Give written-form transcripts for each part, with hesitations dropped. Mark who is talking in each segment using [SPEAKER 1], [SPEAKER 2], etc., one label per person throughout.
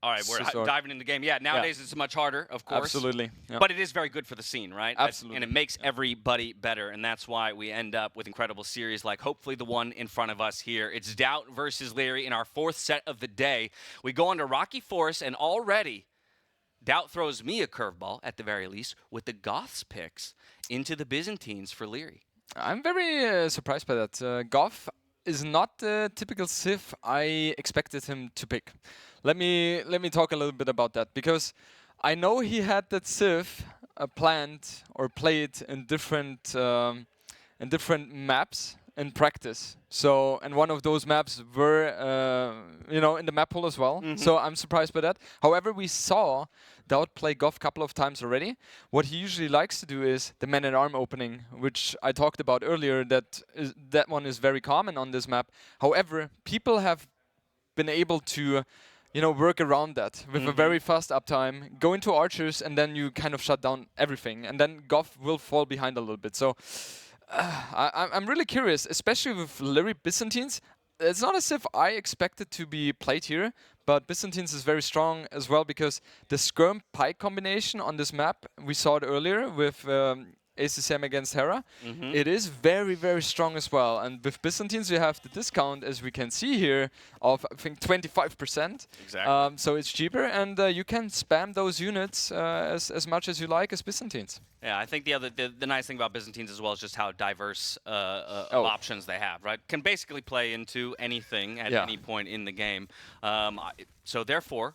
[SPEAKER 1] All right, we're diving into the game. Yeah, nowadays it's much harder, of course.
[SPEAKER 2] Absolutely. Yeah.
[SPEAKER 1] But it is very good for the scene, right?
[SPEAKER 2] Absolutely.
[SPEAKER 1] And it makes everybody better, and that's why we end up with incredible series like hopefully the one in front of us here. It's DAUT versus Leery in our 4th set of the day. We go into Rocky Forest, and already DAUT throws me a curveball, at the very least, with the Goths picks into the Byzantines for Leery.
[SPEAKER 2] I'm very surprised by that. Goth is not the typical Civ I expected him to pick. Let me talk a little bit about that, because I know he had that Civ planned or played in different maps in practice. So, and one of those maps were, in the map pool as well. So I'm surprised by that. However, we saw DAUT play Goth a couple of times already. What he usually likes to do is the man-at-arm opening, which I talked about earlier. That one is very common on this map. However, people have been able to, work around that with a very fast uptime, go into archers, and then you kind of shut down everything. And then Goth will fall behind a little bit. So I'm really curious, especially with Leery Byzantines. It's not as if I expected to be played here, but Byzantines is very strong as well, because the Skirm-Pike combination on this map, we saw it earlier with ACCM against Hera. It is very, very strong as well. And with Byzantines, you have the discount, as we can see here, of I think 25%.
[SPEAKER 1] Exactly.
[SPEAKER 2] So it's cheaper, and you can spam those units as much as you like as Byzantines.
[SPEAKER 1] Yeah, I think the nice thing about Byzantines as well is just how diverse options they have, right? Can basically play into anything at any point in the game. So therefore,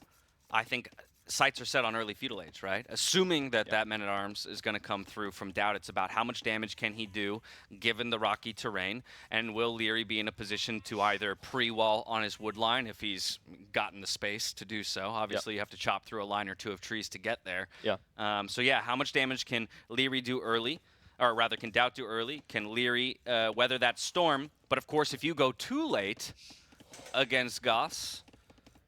[SPEAKER 1] I think sights are set on early feudal age, right? Assuming that that man-at-arms is going to come through from DAUT, it's about how much damage can he do given the rocky terrain, and will Leery be in a position to either pre-wall on his wood line if he's gotten the space to do so. Obviously, you have to chop through a line or two of trees to get there. So yeah, how much damage can Leery do early? Or rather, can DAUT do early? Can Leery weather that storm? But of course, if you go too late against Goths,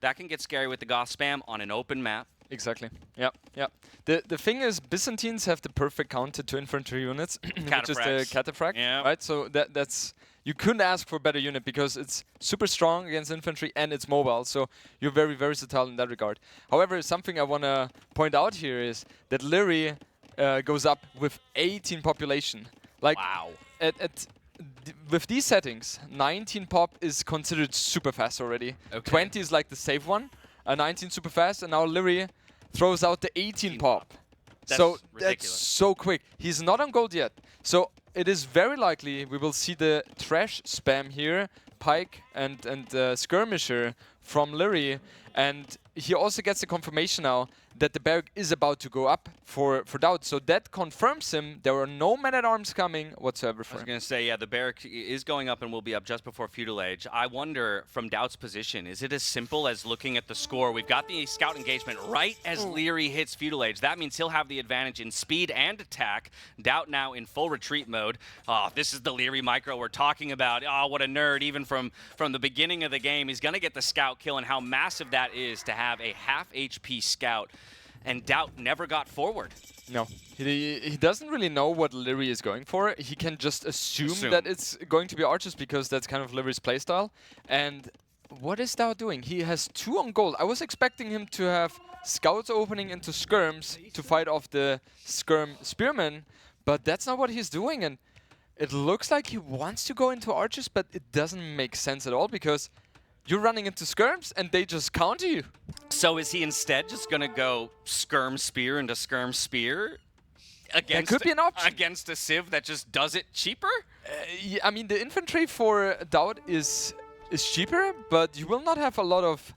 [SPEAKER 1] that can get scary with the Goth spam on an open map.
[SPEAKER 2] Exactly. Yeah. The thing is, Byzantines have the perfect counter to infantry units, which is the Cataphract. Right. So that's you couldn't ask for a better unit, because it's super strong against infantry and it's mobile. So you're very versatile in that regard. However, something I want to point out here is that Leery goes up with 18 population. Like,
[SPEAKER 1] wow.
[SPEAKER 2] With these settings, 19 pop is considered super fast already. 20 is like the safe one. 19 super fast, and now Leery throws out the 18 pop.
[SPEAKER 1] That's ridiculous.
[SPEAKER 2] That's so quick. He's not on gold yet. So it is very likely we will see the trash spam here, Pike and Skirmisher from Leery. And he also gets the confirmation now that the barrack is about to go up for DAUT. So that confirms him. There are no men-at-arms coming whatsoever for him.
[SPEAKER 1] I was going to say, yeah, the barrack is going up and will be up just before feudal age. I wonder, from DAUT's position, is it as simple as looking at the score? We've got the scout engagement right as Leery hits feudal age. That means he'll have the advantage in speed and attack. DAUT now in full retreat mode. Oh, this is the Leery micro we're talking about. Oh, what a nerd. Even from the beginning of the game, he's going to get the scout kill, and how massive that is to have a half HP scout. And DAUT never got forward.
[SPEAKER 2] No, he doesn't really know what Leery is going for. He can just assume that it's going to be archers, because that's kind of Leery's playstyle. And what is DAUT doing? He has 2 on gold. I was expecting him to have scouts opening into skirms to fight off the skirm spearmen, but that's not what he's doing. And it looks like he wants to go into archers, but it doesn't make sense at all, because you're running into skirms and they just counter you.
[SPEAKER 1] So is he instead just going to go skirm spear into skirm spear against,
[SPEAKER 2] that could be an option.
[SPEAKER 1] Against a Civ that just does it cheaper?
[SPEAKER 2] Yeah, I mean, the infantry for DAUT is cheaper, but you will not have a lot of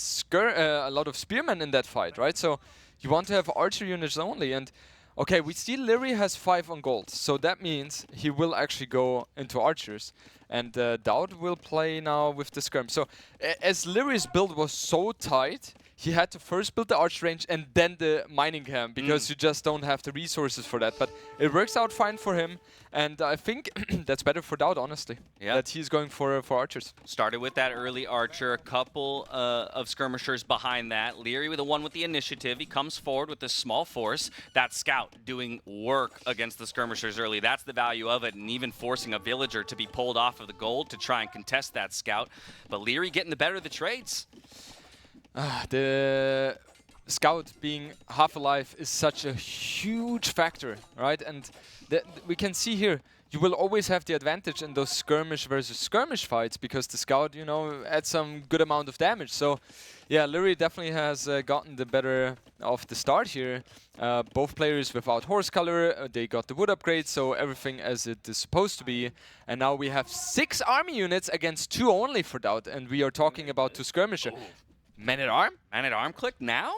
[SPEAKER 2] spearmen in that fight, right? So you want to have archer units only. And okay, we see Leery has 5 on gold, so that means he will actually go into archers. And DAUT will play now with the skirm. So as Leery's build was so tight, he had to first build the arch range and then the mining camp, because you just don't have the resources for that. But it works out fine for him, and I think that's better for DAUT, honestly. That he's going for archers.
[SPEAKER 1] Started with that early archer, a couple of skirmishers behind that. Leery with the one with the initiative. He comes forward with a small force. That scout doing work against the skirmishers early. That's the value of it, and even forcing a villager to be pulled off of the gold to try and contest that scout. But Leery getting the better of the trades.
[SPEAKER 2] The scout being half alive is such a huge factor, right? And we can see here, you will always have the advantage in those skirmish versus skirmish fights because the scout, you know, adds some good amount of damage. So, yeah, LIEREYY definitely has gotten the better of the start here. Both players without horse color, they got the wood upgrade, so everything as it is supposed to be. And now we have 6 army units against 2 only for DAUT, and we are talking about 2 skirmisher. Man-at-arm?
[SPEAKER 1] Man-at-arm click now?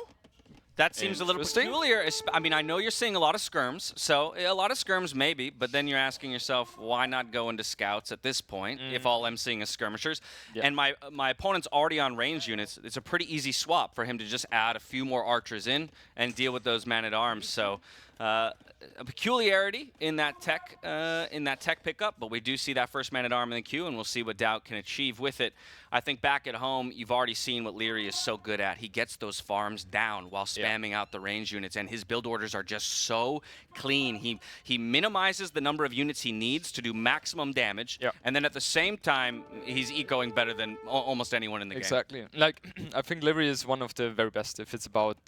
[SPEAKER 1] That seems a little peculiar. I mean, I know you're seeing a lot of skirms, so a lot of skirms maybe, but then you're asking yourself, why not go into scouts at this point if all I'm seeing is skirmishers? Yeah. And my opponent's already on range units. It's a pretty easy swap for him to just add a few more archers in and deal with those man-at-arms. So a peculiarity in that tech pickup, but we do see that first man-at-arm in the queue, and we'll see what DAUT can achieve with it. I think back at home, you've already seen what LIEREYY is so good at. He gets those farms down while spamming out the range units, and his build orders are just so clean. He minimizes the number of units he needs to do maximum damage, and then at the same time, he's ecoing better than almost anyone in the game.
[SPEAKER 2] Exactly. Like, I think LIEREYY is one of the very best if it's about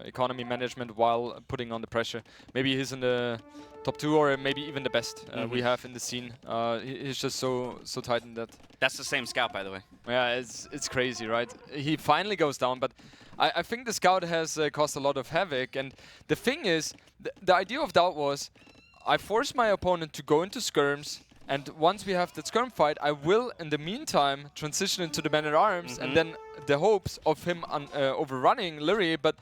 [SPEAKER 2] economy management while putting on the pressure. Maybe he's in the top 2 or maybe even the best we have in the scene. He's just so tight in that.
[SPEAKER 1] That's the same scout, by the way.
[SPEAKER 2] Yeah, it's crazy, right? He finally goes down, but I think the scout has caused a lot of havoc. And the thing is, the idea of DAUT was, I force my opponent to go into skirms, and once we have that skirm fight, I will, in the meantime, transition into the man-at-arms, and then the hopes of him overrunning LIEREYY. But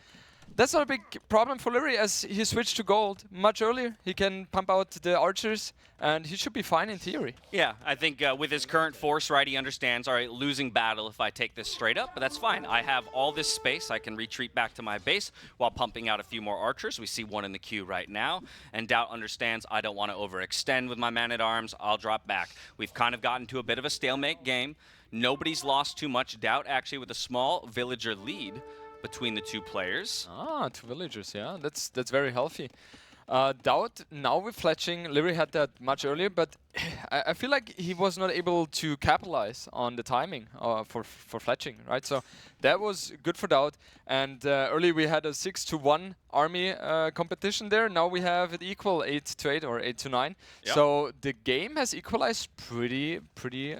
[SPEAKER 2] that's not a big problem for LIEREYY as he switched to gold much earlier. He can pump out the archers, and he should be fine in theory.
[SPEAKER 1] Yeah, I think with his current force, right, he understands, all right, losing battle if I take this straight up, but that's fine. I have all this space. I can retreat back to my base while pumping out a few more archers. We see one in the queue right now, and DAUT understands I don't want to overextend with my man-at-arms. I'll drop back. We've kind of gotten to a bit of a stalemate game. Nobody's lost too much. DAUT actually with a small villager lead between the 2 players.
[SPEAKER 2] 2 villagers, yeah. That's very healthy. DAUT now with fletching. LIEREYY had that much earlier, but I feel like he was not able to capitalize on the timing for fletching, right? So that was good for DAUT. And earlier we had a 6-to-1 army competition there. Now we have it equal 8-to-8 or 8-to-9. Yep. So the game has equalized pretty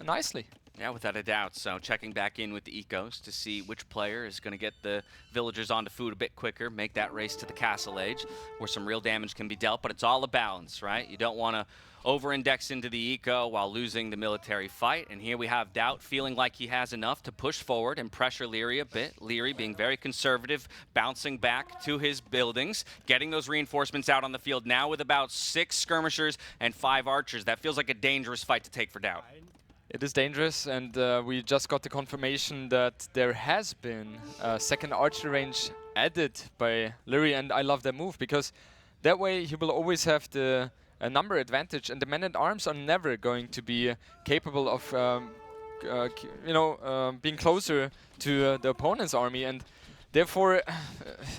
[SPEAKER 2] nicely.
[SPEAKER 1] Yeah, without a doubt. So checking back in with the ecos to see which player is going to get the villagers onto food a bit quicker, make that race to the castle age where some real damage can be dealt. But it's all a balance, right? You don't want to over-index into the eco while losing the military fight. And here we have DAUT feeling like he has enough to push forward and pressure LIEREYY a bit. LIEREYY being very conservative, bouncing back to his buildings, getting those reinforcements out on the field now with about 6 skirmishers and 5 archers. That feels like a dangerous fight to take for DAUT.
[SPEAKER 2] It is dangerous, and we just got the confirmation that there has been a second archer range added by LIEREYY, and I love that move because that way he will always have the number advantage, and the men-at-arms are never going to be capable of being closer to the opponent's army, and therefore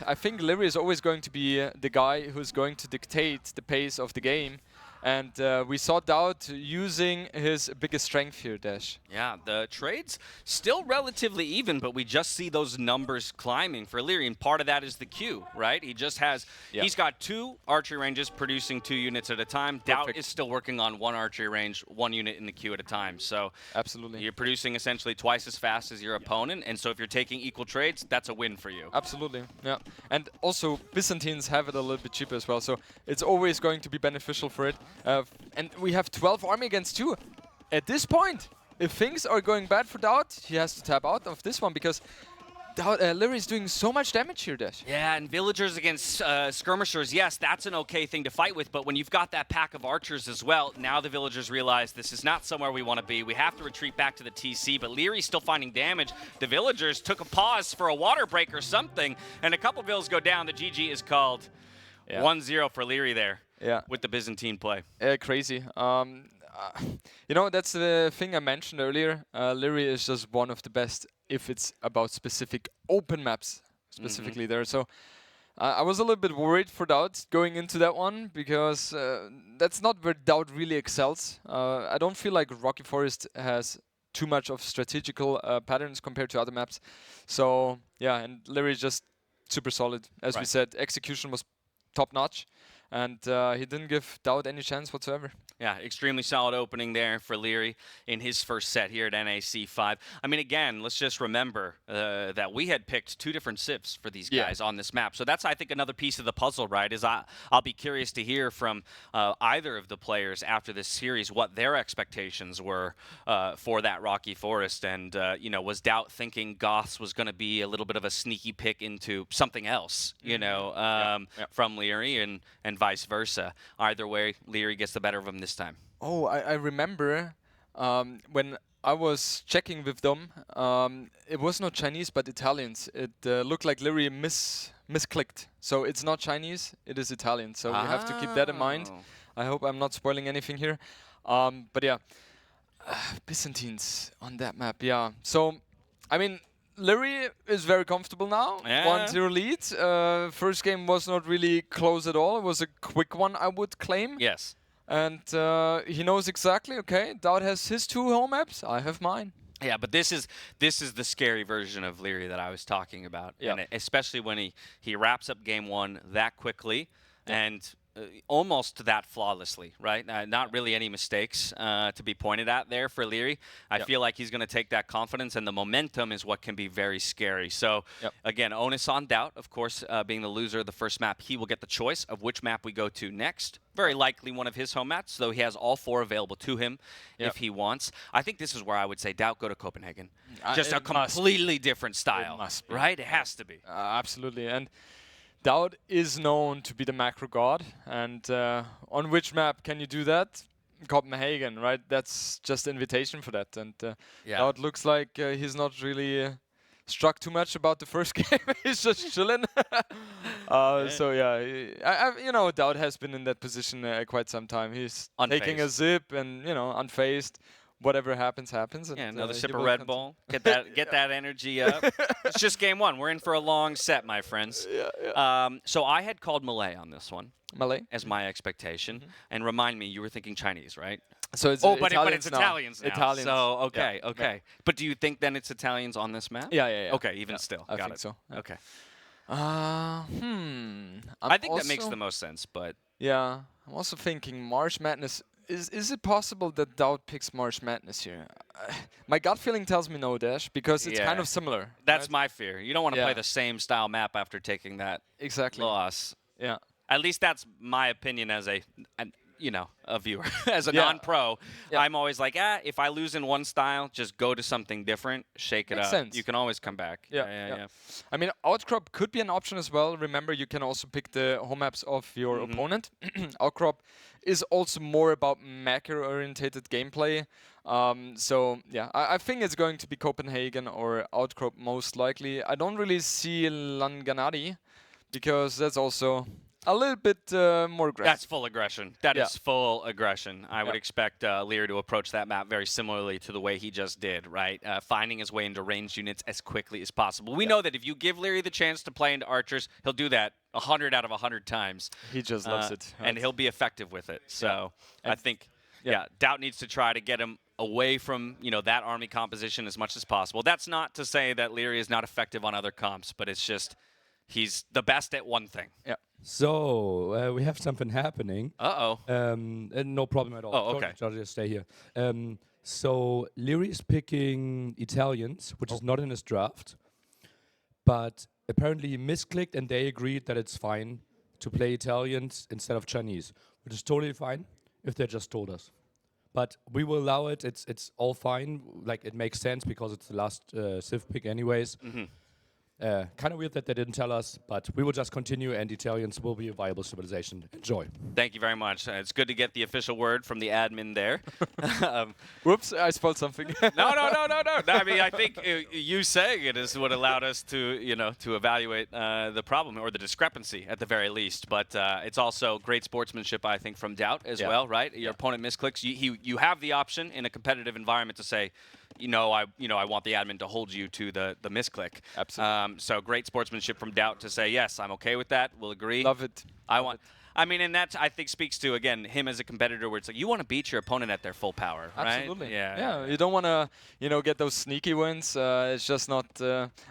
[SPEAKER 2] I think LIEREYY is always going to be the guy who's going to dictate the pace of the game. And we saw DAUT using his biggest strength here, Dash.
[SPEAKER 1] Yeah, the trade's still relatively even, but we just see those numbers climbing for LIEREYY, and part of that is the queue, right? He just has, he's got 2 archery ranges producing 2 units at a time. DAUT is still working on 1 archery range, 1 unit in the queue at a time. So
[SPEAKER 2] absolutely,
[SPEAKER 1] you're producing essentially twice as fast as your opponent, and so if you're taking equal trades, that's a win for you.
[SPEAKER 2] Absolutely, yeah. And also, Byzantines have it a little bit cheaper as well, so it's always going to be beneficial for it. And we have 12 army against 2. At this point, if things are going bad for DAUT, he has to tap out of this one because LIEREYY is doing so much damage here, Dash.
[SPEAKER 1] Yeah, and villagers against skirmishers, yes, that's an okay thing to fight with, but when you've got that pack of archers as well, now the villagers realize this is not somewhere we want to be. We have to retreat back to the TC, but LIEREYY's still finding damage. The villagers took a pause for a water break or something, and a couple vills go down. The GG is called 1-0 for LIEREYY there. Yeah, with the Byzantine play.
[SPEAKER 2] Crazy. You know, that's the thing I mentioned earlier. LIEREYY is just one of the best if it's about specific open maps, specifically there. So I was a little bit worried for DAUT going into that one because that's not where DAUT really excels. I don't feel like Rocky Forest has too much of strategical patterns compared to other maps. So yeah, and Leery just super solid. As we said, execution was top notch, and he didn't give DAUT any chance whatsoever.
[SPEAKER 1] Yeah, extremely solid opening there for Leery in his first set here at NAC 5. I mean, again, let's just remember that we had picked 2 different civs for these guys on this map. So that's, I think, another piece of the puzzle, right, is I'll be curious to hear from either of the players after this series what their expectations were for that Rocky Forest. And, you know, was DAUT thinking Goths was going to be a little bit of a sneaky pick into something else, you know, from Leery and vice versa. Either way, Leery gets the better of him this time.
[SPEAKER 2] Oh, I remember when I was checking with them, it was not Chinese but Italians. It looked like Leery misclicked. So it's not Chinese, it is Italian. So we have to keep that in mind. I hope I'm not spoiling anything here. But yeah, Byzantines on that map, yeah. So, I mean, Leery is very comfortable now. 1-0 lead. First game was not really close at all. It was a quick one, I would claim.
[SPEAKER 1] Yes.
[SPEAKER 2] And he knows exactly, okay, DAUT has his 2 home maps, I have mine.
[SPEAKER 1] Yeah, but this is the scary version of Leery that I was talking about. Yeah. And especially when he wraps up game 1 that quickly and almost that flawlessly, right? Not really any mistakes to be pointed at there for Leery. I feel like he's going to take that confidence, and the momentum is what can be very scary. So, again, onus on DAUT, of course, being the loser of the first map. He will get the choice of which map we go to next. Very likely one of his home maps, though he has all 4 available to him if he wants. I think this is where I would say DAUT go to Copenhagen. Just a completely different style,
[SPEAKER 2] it must be.
[SPEAKER 1] right? It has to be.
[SPEAKER 2] Absolutely. And DAUT is known to be the macro god, and on which map can you do that? Copenhagen, right? That's just invitation for that. And DAUT looks like he's not really struck too much about the first game. He's just chilling. So yeah, you know, DAUT has been in that position quite some time. He's taking a zip and, you know, unfazed. Whatever happens, happens. And,
[SPEAKER 1] another sip of Red Bull. Get that energy up. It's just game 1. We're in for a long set, my friends. So I had called Malay on this one.
[SPEAKER 2] Malay?
[SPEAKER 1] As my expectation. And remind me, you were thinking Chinese, right?
[SPEAKER 2] So it's
[SPEAKER 1] but it's Italians now.
[SPEAKER 2] Italians.
[SPEAKER 1] So, okay. But do you think then it's Italians on this map?
[SPEAKER 2] Yeah.
[SPEAKER 1] Okay, even still.
[SPEAKER 2] I think so.
[SPEAKER 1] Okay.
[SPEAKER 2] I
[SPEAKER 1] think that makes the most sense, but...
[SPEAKER 2] Yeah, I'm also thinking Marsh Madness. Is it possible that DAUT picks Marsh Madness here? My gut feeling tells me no, Dash, because it's kind of similar.
[SPEAKER 1] That's my fear. You don't want to play the same style map after taking that loss.
[SPEAKER 2] Yeah.
[SPEAKER 1] At least that's my opinion as a viewer. As a non-pro, I'm always like, if I lose in one style, just go to something different, shake it up.
[SPEAKER 2] Sense.
[SPEAKER 1] You can always come back. Yeah.
[SPEAKER 2] I mean, Outcrop could be an option as well. Remember, you can also pick the home maps of your opponent. Outcrop is also more about macro-orientated gameplay. So, yeah, I think it's going to be Copenhagen or Outcrop most likely. I don't really see Langanadi, because that's also a little bit more aggressive.
[SPEAKER 1] That's full aggression. That is full aggression. I would expect Leery to approach that map very similarly to the way he just did, right? Finding his way into ranged units as quickly as possible. We know that if you give Leery the chance to play into archers, he'll do that 100 out of 100 times.
[SPEAKER 2] He just loves it.
[SPEAKER 1] And he'll be effective with it. So I think, DAUT needs to try to get him away from, that army composition as much as possible. That's not to say that Leery is not effective on other comps, but it's just he's the best at one thing.
[SPEAKER 2] Yeah.
[SPEAKER 3] So we have something happening.
[SPEAKER 1] And
[SPEAKER 3] no problem at all.
[SPEAKER 1] Oh, okay.
[SPEAKER 3] Just stay here. So Leery is picking Italians, which is not in his draft, but apparently he misclicked, and they agreed that it's fine to play Italians instead of Chinese, which is totally fine if they just told us. But we will allow it. It's all fine. Like, it makes sense because it's the last Civ pick anyways. Kind of weird that they didn't tell us, but we will just continue, and Italians will be a viable civilization. Enjoy.
[SPEAKER 1] Thank you very much. It's good to get the official word from the admin there.
[SPEAKER 2] Whoops, I spoiled something.
[SPEAKER 1] No. I mean, I think you saying it is what allowed us to, to evaluate the problem or the discrepancy at the very least. But it's also great sportsmanship, I think, from DAUT as well, right? Your opponent misclicks. You have the option in a competitive environment to say, I want the admin to hold you to the misclick.
[SPEAKER 2] Absolutely.
[SPEAKER 1] So great sportsmanship from DAUT to say, yes, I'm okay with that. We'll agree.
[SPEAKER 2] Love it.
[SPEAKER 1] I I mean, and that I think speaks to, again, him as a competitor where it's like you want to beat your opponent at their full power, right?
[SPEAKER 2] Absolutely.
[SPEAKER 1] Yeah.
[SPEAKER 2] You don't want to, get those sneaky wins. It's just not.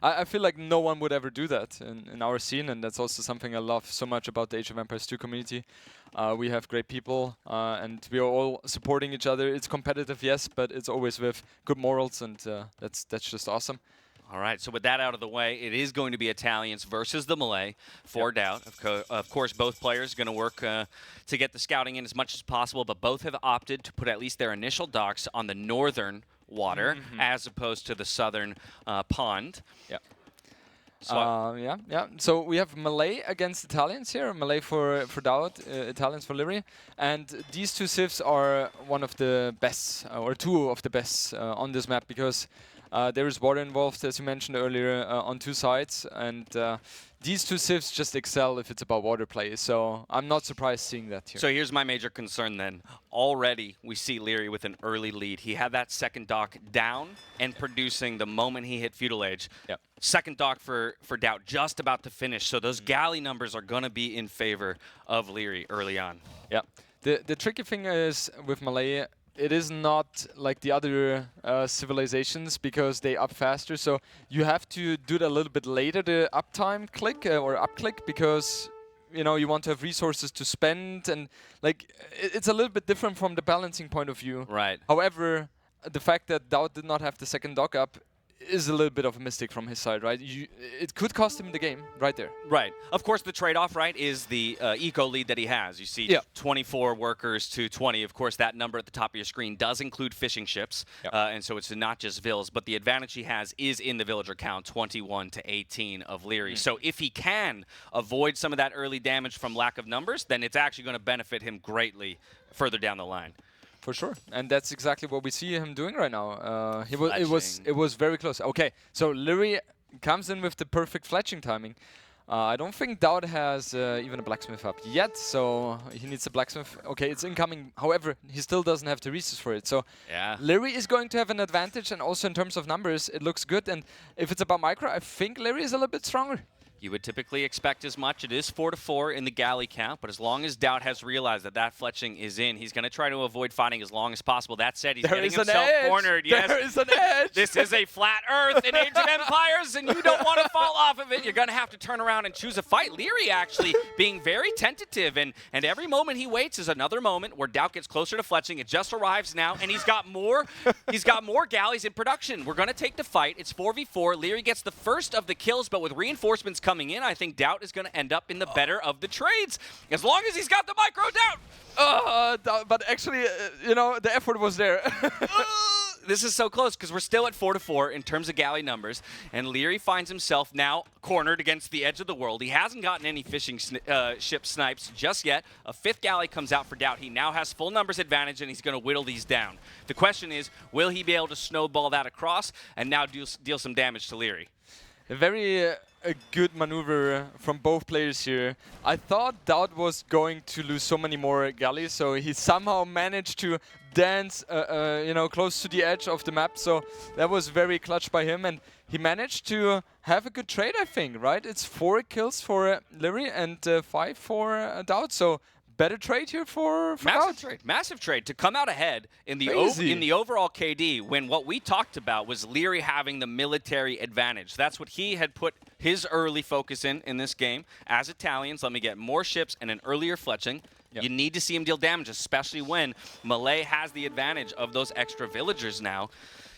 [SPEAKER 2] I feel like no one would ever do that in our scene, and that's also something I love so much about the Age of Empires 2 community. We have great people, and we are all supporting each other. It's competitive, yes, but it's always with good morals, and that's just awesome.
[SPEAKER 1] All right, so with that out of the way, it is going to be Italians versus the Malay for DAUT. Of course, both players going to work to get the scouting in as much as possible, but both have opted to put at least their initial docks on the northern water as opposed to the southern pond.
[SPEAKER 2] Yeah. So So we have Malay against Italians here. Malay for DAUT, Italians for LIEREYY. And these two civs are one of the best, or two of the best on this map, because there is water involved, as you mentioned earlier, on two sides. And these two civs just excel if it's about water play. So I'm not surprised seeing that here.
[SPEAKER 1] So here's my major concern then. Already we see LIEREYY with an early lead. He had that second dock down and producing the moment he hit Feudal Age.
[SPEAKER 2] Yep.
[SPEAKER 1] Second dock for DAUT just about to finish. So those galley numbers are going to be in favor of LIEREYY early on.
[SPEAKER 2] Yeah. The tricky thing is with Malay, it is not like the other civilizations because they up faster. So you have to do it a little bit later, the uptime click or up click, because you want to have resources to spend, and like it's a little bit different from the balancing point of view.
[SPEAKER 1] Right.
[SPEAKER 2] However, the fact that DAUT did not have the second dock up is a little bit of a mistake from his side, right? It could cost him the game right there.
[SPEAKER 1] Right. Of course, the trade-off, right, is the eco lead that he has. You see 24 workers to 20. Of course, that number at the top of your screen does include fishing ships, and so it's not just vills. But the advantage he has is in the villager count, 21 to 18 of LIEREYY. So if he can avoid some of that early damage from lack of numbers, then it's actually going to benefit him greatly further down the line.
[SPEAKER 2] For sure, and that's exactly what we see him doing right now. It was very close. Okay, so LIEREYY comes in with the perfect fletching timing. I don't think DAUT has even a blacksmith up yet, so he needs a blacksmith. Okay, it's incoming. However, he still doesn't have the resources for it. So LIEREYY is going to have an advantage, and also in terms of numbers, it looks good. And if it's about micro, I think LIEREYY is a little bit stronger.
[SPEAKER 1] You would typically expect as much. It is 4-4 in the galley count, but as long as DAUT has realized that fletching is in, he's going to try to avoid fighting as long as possible. That said, he's getting himself cornered. Yes,
[SPEAKER 2] there is an edge.
[SPEAKER 1] This is a flat Earth in Age of Empires, and you don't want to fall off of it. You're going to have to turn around and choose a fight. LIEREYY actually being very tentative, and every moment he waits is another moment where DAUT gets closer to fletching. It just arrives now, and he's got more galleys in production. We're going to take the fight. It's 4v4. LIEREYY gets the first of the kills, but with reinforcements coming in, I think DAUT is going to end up in the better of the trades, as long as he's got the micro DAUT.
[SPEAKER 2] But actually, the effort was there.
[SPEAKER 1] This is so close because we're still at 4-4 in terms of galley numbers, and LIEREYY finds himself now cornered against the edge of the world. He hasn't gotten any fishing ship snipes just yet. A fifth galley comes out for DAUT. He now has full numbers advantage, and he's going to whittle these down. The question is, will he be able to snowball that across and now deal some damage to LIEREYY?
[SPEAKER 2] A good maneuver from both players here. I thought DAUT was going to lose so many more galleys, so he somehow managed to dance, close to the edge of the map. So that was very clutch by him, and he managed to have a good trade, I think. Right? It's 4 kills for LIEREYY and 5 for DAUT. So better trade here for DAUT.
[SPEAKER 1] Massive trade to come out ahead in the overall KD, when what we talked about was LIEREYY having the military advantage. That's what he had put his early focus in this game. As Italians, let me get more ships and an earlier fletching. Yep. You need to see him deal damage, especially when Malay has the advantage of those extra villagers now.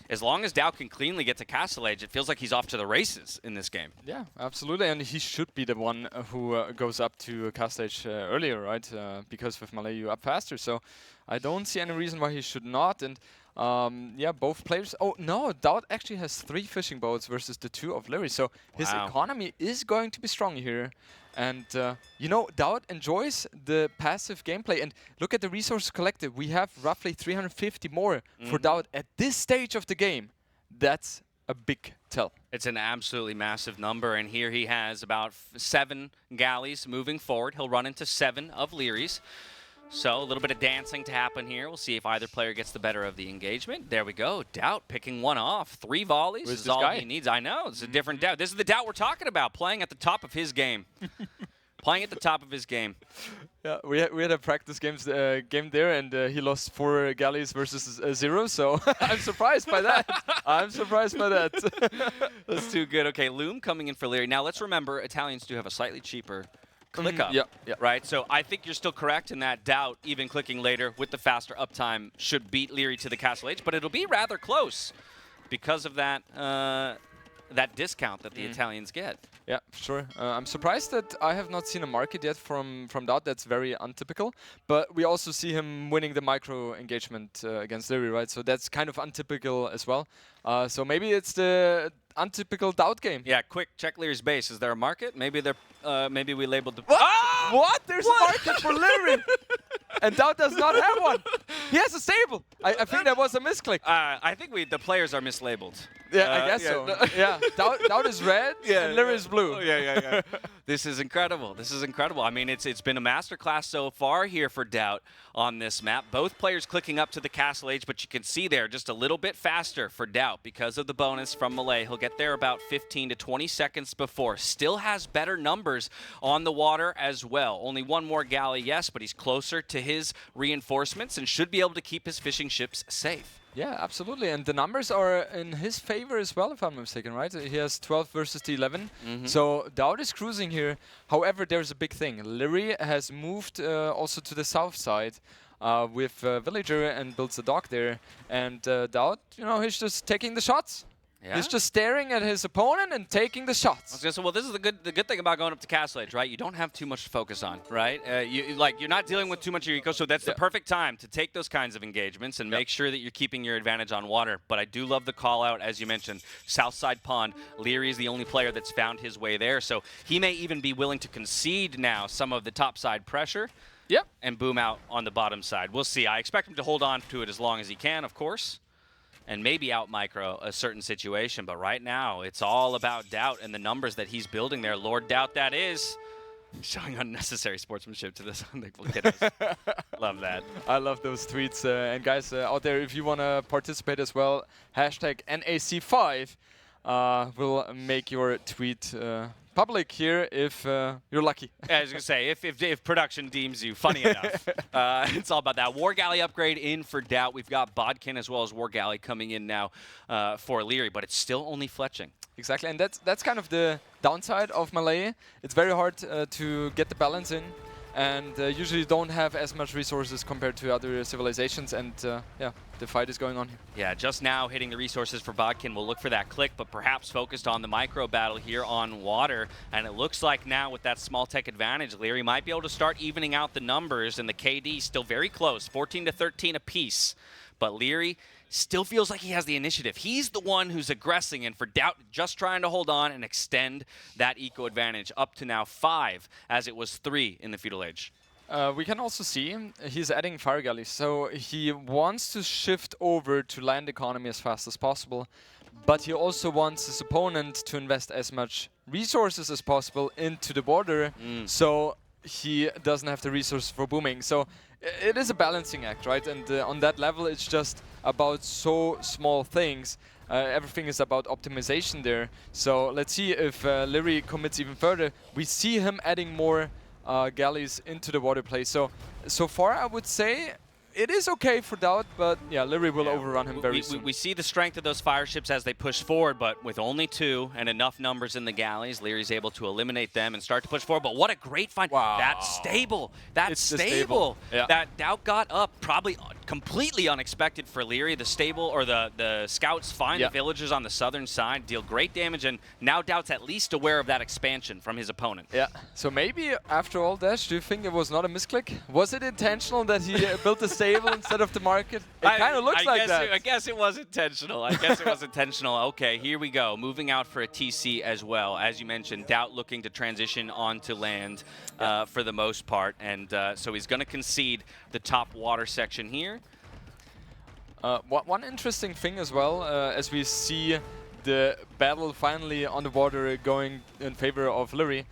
[SPEAKER 1] As long as DAUT can cleanly get to Castle Age, it feels like he's off to the races in this game.
[SPEAKER 2] Yeah, absolutely, and he should be the one who goes up to Castle Age earlier, right? Because with Malay you up faster, so I don't see any reason why he should not. And both players. Oh no, DAUT actually has 3 fishing boats versus the 2 of LIEREYY, so his economy is going to be strong here. And DAUT enjoys the passive gameplay. And look at the resources collected. We have roughly 350 more for DAUT at this stage of the game. That's a big tell.
[SPEAKER 1] It's an absolutely massive number. And here he has about 7 galleys moving forward. He'll run into 7 of LIEREYY's. So a little bit of dancing to happen here. We'll see if either player gets the better of the engagement. There we go. DAUT picking one off. 3 volleys is all he needs. I know. It's a different DAUT. This is the DAUT we're talking about, playing at the top of his game. Playing at the top of his game.
[SPEAKER 2] Yeah, we had a practice game there, and he lost 4 galleys versus 0. So I'm surprised by that. I'm surprised by that.
[SPEAKER 1] That's too good. Okay, Loom coming in for Leery. Now let's remember, Italians do have a slightly cheaper click up.
[SPEAKER 2] Yeah.
[SPEAKER 1] Right. So I think you're still correct in that DAUT, even clicking later with the faster uptime, should beat Leery to the Castle H, but it'll be rather close because of that that discount that the Italians get.
[SPEAKER 2] Yeah, sure. I'm surprised that I have not seen a market yet from DAUT. That's very untypical. But we also see him winning the micro engagement against Leery, right? So that's kind of untypical as well. So maybe it's the untypical DAUT game.
[SPEAKER 1] Yeah, quick, check Leary's base. Is there a market? Maybe they're maybe we labeled the
[SPEAKER 2] What? There's a market for Leery! And DAUT does not have one. He has a stable. I think that was a misclick.
[SPEAKER 1] I think the players are mislabeled.
[SPEAKER 2] Yeah, I guess so. Yeah, DAUT is red and Leery is blue.
[SPEAKER 1] Oh, yeah. This is incredible. This is incredible. I mean, it's been a masterclass so far here for DAUT on this map. Both players clicking up to the Castle Age, but you can see there just a little bit faster for DAUT because of the bonus from Malay. He'll get there about 15 to 20 seconds before. Still has better numbers on the water as well. Only one more galley, yes, but he's closer to his reinforcements and should be able to keep his fishing ships safe.
[SPEAKER 2] Yeah, absolutely. And the numbers are in his favor as well, if I'm not mistaken, right? He has 12 versus the 11. So DAUT is cruising here. However, there's a big thing. Leery has moved also to the south side with Villager and builds a dock there. And DAUT, you know, he's just taking the shots.
[SPEAKER 1] Yeah.
[SPEAKER 2] He's just staring at his opponent and taking the shots.
[SPEAKER 1] I was gonna say, well, this is the good thing about going up to Castle Age, right? You don't have too much to focus on, right? You're not dealing with too much of your eco, so that's the perfect time to take those kinds of engagements and make sure that you're keeping your advantage on water. But I do love the call out, as you mentioned, Southside Pond. Leery is the only player that's found his way there, so he may even be willing to concede now some of the topside pressure.
[SPEAKER 2] Yep.
[SPEAKER 1] And boom out on the bottom side. We'll see. I expect him to hold on to it as long as he can, of course, and maybe out micro a certain situation. But right now, it's all about DAUT and the numbers that he's building there. Lord DAUT, that is. Showing unnecessary sportsmanship to this unbelievable kiddos. Love that.
[SPEAKER 2] I love those tweets. And guys out there, if you want to participate as well, hashtag NAC5 will make your tweet public here if you're lucky.
[SPEAKER 1] Yeah, I was going to say, if production deems you funny enough. It's all about that. War Galley upgrade in for DAUT. We've got Bodkin as well as War Galley coming in now for Leery, but it's still only fletching.
[SPEAKER 2] Exactly, and that's kind of the downside of Malay. It's very hard to get the balance in, and usually don't have as much resources compared to other civilizations, and yeah, the fight is going on here.
[SPEAKER 1] Yeah, just now hitting the resources for Bodkin. We'll look for that click, but perhaps focused on the micro battle here on water, and it looks like now with that small tech advantage, Leery might be able to start evening out the numbers, and the KD still very close, 14 to 13 apiece, but Leery still feels like he has the initiative. He's the one who's aggressing, and for DAUT, just trying to hold on and extend that eco advantage up to now 5, as it was 3 in the Feudal Age.
[SPEAKER 2] We can also see he's adding fire galleys, so he wants to shift over to land economy as fast as possible, but he also wants his opponent to invest as much resources as possible into the border, so he doesn't have the resources for booming. So it is a balancing act, right? And on that level, it's just about so small things. Everything is about optimization there. So let's see if Leery commits even further. We see him adding more galleys into the water play. So far, I would say it is okay for DAUT, but yeah, Leery will overrun him very soon.
[SPEAKER 1] We see the strength of those fire ships as they push forward, but with only 2 and enough numbers in the galleys, Leary's able to eliminate them and start to push forward. But what a great find.
[SPEAKER 2] Wow.
[SPEAKER 1] That's stable. That's stable.
[SPEAKER 2] Yeah.
[SPEAKER 1] That DAUT got up, probably completely unexpected for Leery. The stable, or the scouts find the villagers on the southern side, deal great damage, and now DAUT's at least aware of that expansion from his opponent.
[SPEAKER 2] Yeah, so maybe after all, Dash, do you think it was not a misclick? Was it intentional that he built the stable instead of the market? It kind of looks like that.
[SPEAKER 1] I guess it was intentional. I guess it was intentional. Okay, here we go. Moving out for a TC as well. As you mentioned, DAUT looking to transition onto land for the most part, and so he's going to concede the top water section here.
[SPEAKER 2] One interesting thing as well, as we see the battle finally on the water going in favor of Leery,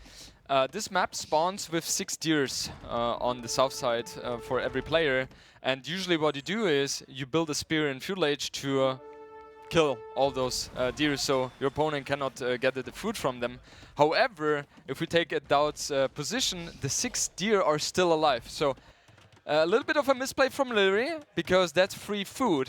[SPEAKER 2] this map spawns with 6 deers on the south side for every player, and usually what you do is you build a spear in Feudal Age to kill all those deer, so your opponent cannot get the food from them. However, if we take a DAUT's position, the 6 deer are still alive. So a little bit of a misplay from LIEREYY, because that's free food.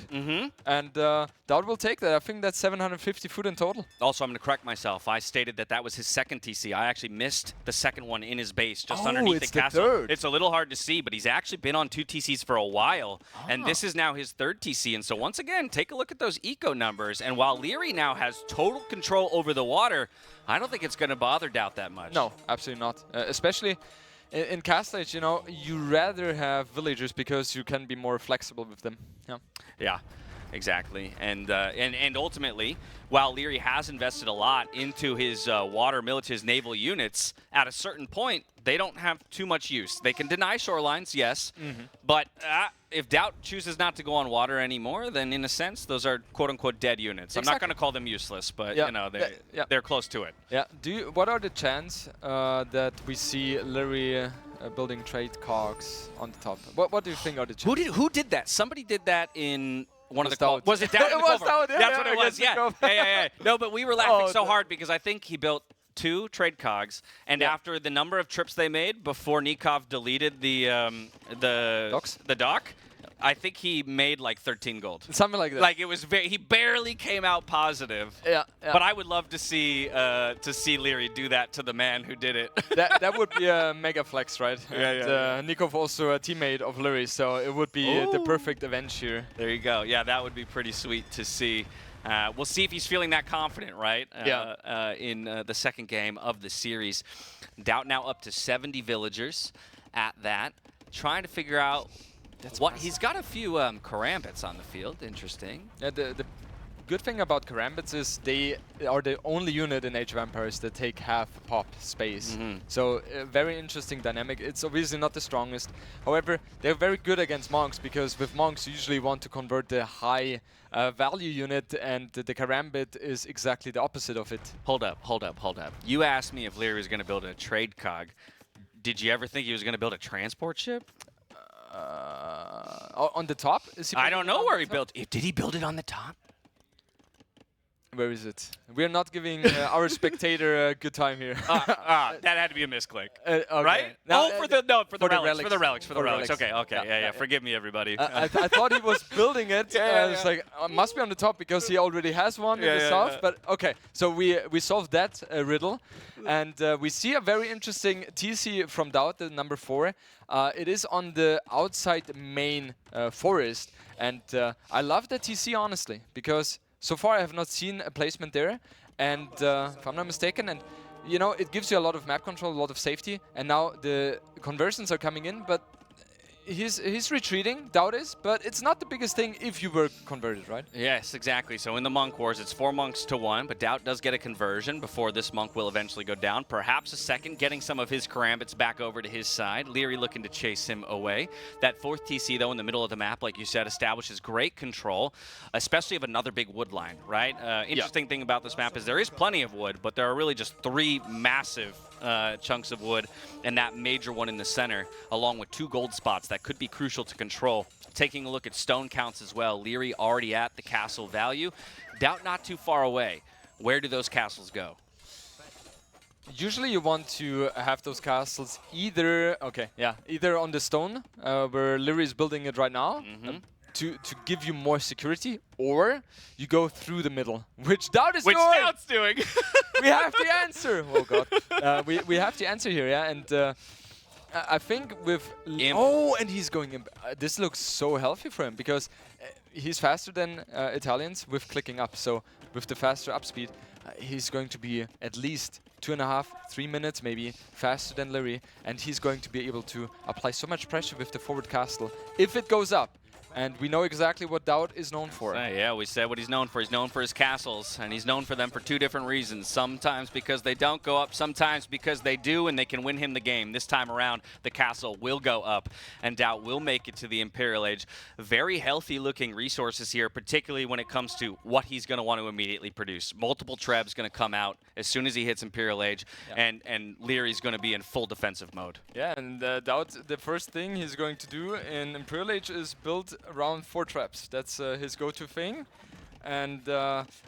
[SPEAKER 2] And DAUT will take that. I think that's 750 food in total.
[SPEAKER 1] Also, I'm going to correct myself. I stated that that was his second TC. I actually missed the second one in his base, just underneath the castle.
[SPEAKER 2] Third.
[SPEAKER 1] It's a little hard to see, but he's actually been on 2 TCs for a while. And this is now his 3rd TC. And so once again, take a look at those eco numbers. And while LIEREYY now has total control over the water, I don't think it's going to bother DAUT that much.
[SPEAKER 2] No, absolutely not. Especially in Castle Age, you know, you rather have villagers because you can be more flexible with them.
[SPEAKER 1] Yeah, exactly. And ultimately, while LIEREYY has invested a lot into his water his naval units, at a certain point, they don't have too much use. They can deny shorelines, yes, but if DAUT chooses not to go on water anymore, then in a sense, those are quote-unquote dead units.
[SPEAKER 2] Exactly.
[SPEAKER 1] I'm not going to call them useless, but you know, they're close to it.
[SPEAKER 2] Yeah. What are the chances that we see LIEREYY building trade cogs on the top? What do you think are the chances?
[SPEAKER 1] Who did that? Somebody did that in one of the
[SPEAKER 2] DAUT.
[SPEAKER 1] Was it DAUT?
[SPEAKER 2] It was DAUT, yeah,
[SPEAKER 1] That's what
[SPEAKER 2] yeah,
[SPEAKER 1] it was.
[SPEAKER 2] yeah.
[SPEAKER 1] Yeah. No, but we were laughing so hard because I think he built 2 trade cogs, and after the number of trips they made before Nikov deleted the dock, I think he made like 13 gold.
[SPEAKER 2] Something like that.
[SPEAKER 1] Like it was he barely came out positive.
[SPEAKER 2] Yeah.
[SPEAKER 1] But I would love to see LIEREYY do that to the man who did it.
[SPEAKER 2] that would be a mega flex, right?
[SPEAKER 1] Yeah.
[SPEAKER 2] Nikov also a teammate of LIEREYY, so it would be the perfect avenge here.
[SPEAKER 1] There you go. Yeah, that would be pretty sweet to see. We'll see if he's feeling that confident, right? In the second game of the series. DAUT now up to 70 villagers at that, trying to figure out he's got a few karambits on the field. Interesting.
[SPEAKER 2] Yeah, the good thing about karambits is they are the only unit in Age of Empires that take half pop space. So very interesting dynamic. It's obviously not the strongest. However, they're very good against monks, because with monks you usually want to convert the high value unit, and the karambit is exactly the opposite of it.
[SPEAKER 1] Hold up. You asked me if LIEREYY was going to build a trade cog. Did you ever think he was going to build a transport ship?
[SPEAKER 2] On the top?
[SPEAKER 1] I don't know where he built it. Did he build it on the top?
[SPEAKER 2] Where is it? We're not giving our spectator a good time here.
[SPEAKER 1] That had to be a misclick,
[SPEAKER 2] okay.
[SPEAKER 1] right?
[SPEAKER 2] Now,
[SPEAKER 1] for the relics.
[SPEAKER 2] For the relics.
[SPEAKER 1] Okay. Yeah. Forgive me, everybody.
[SPEAKER 2] I thought he was building it. It's like must be on the top because he already has one in the south. But okay, so we solved that riddle, and we see a very interesting TC from DAUT, the number 4. It is on the outside main forest, and I love the TC honestly, because so far I have not seen a placement there, and if I'm not mistaken, and you know, it gives you a lot of map control, a lot of safety, and now the conversions are coming in, but he's retreating, DAUT is, but it's not the biggest thing if you were converted, right?
[SPEAKER 1] Yes, exactly. So in the Monk Wars, it's 4 monks to 1, but DAUT does get a conversion before this monk will eventually go down. Perhaps a second, getting some of his karambits back over to his side. LIEREYY looking to chase him away. That 4th TC, though, in the middle of the map, like you said, establishes great control, especially of another big wood line, right? Interesting thing about this map is there is plenty of wood, but there are really just 3 massive chunks of wood, and that major one in the center, along with 2 gold spots that could be crucial to control. Taking a look at stone counts as well, LIEREYY already at the castle value. DAUT not too far away. Where do those castles go?
[SPEAKER 2] Usually you want to have those castles either on the stone, where LIEREYY is building it right now, to give you more security, or you go through the middle, which DAUT's
[SPEAKER 1] doing.
[SPEAKER 2] We have the answer. Oh god, we have the answer here, yeah, and I think with and he's going in. This looks so healthy for him, because he's faster than Italians with clicking up. So with the faster up speed, he's going to be at least 2.5, 3 minutes maybe faster than LIEREYY, and he's going to be able to apply so much pressure with the forward castle if it goes up. And we know exactly what DAUT is known for.
[SPEAKER 1] Yeah, we said what he's known for. He's known for his castles, and he's known for them for 2 different reasons. Sometimes because they don't go up, sometimes because they do, and they can win him the game. This time around, the castle will go up, and DAUT will make it to the Imperial Age. Very healthy-looking resources here, particularly when it comes to what he's going to want to immediately produce. Multiple Trebs going to come out as soon as he hits Imperial Age, and LIEREYY's going to be in full defensive mode.
[SPEAKER 2] Yeah, and DAUT, the first thing he's going to do in Imperial Age is build around 4 traps. That's his go-to thing. and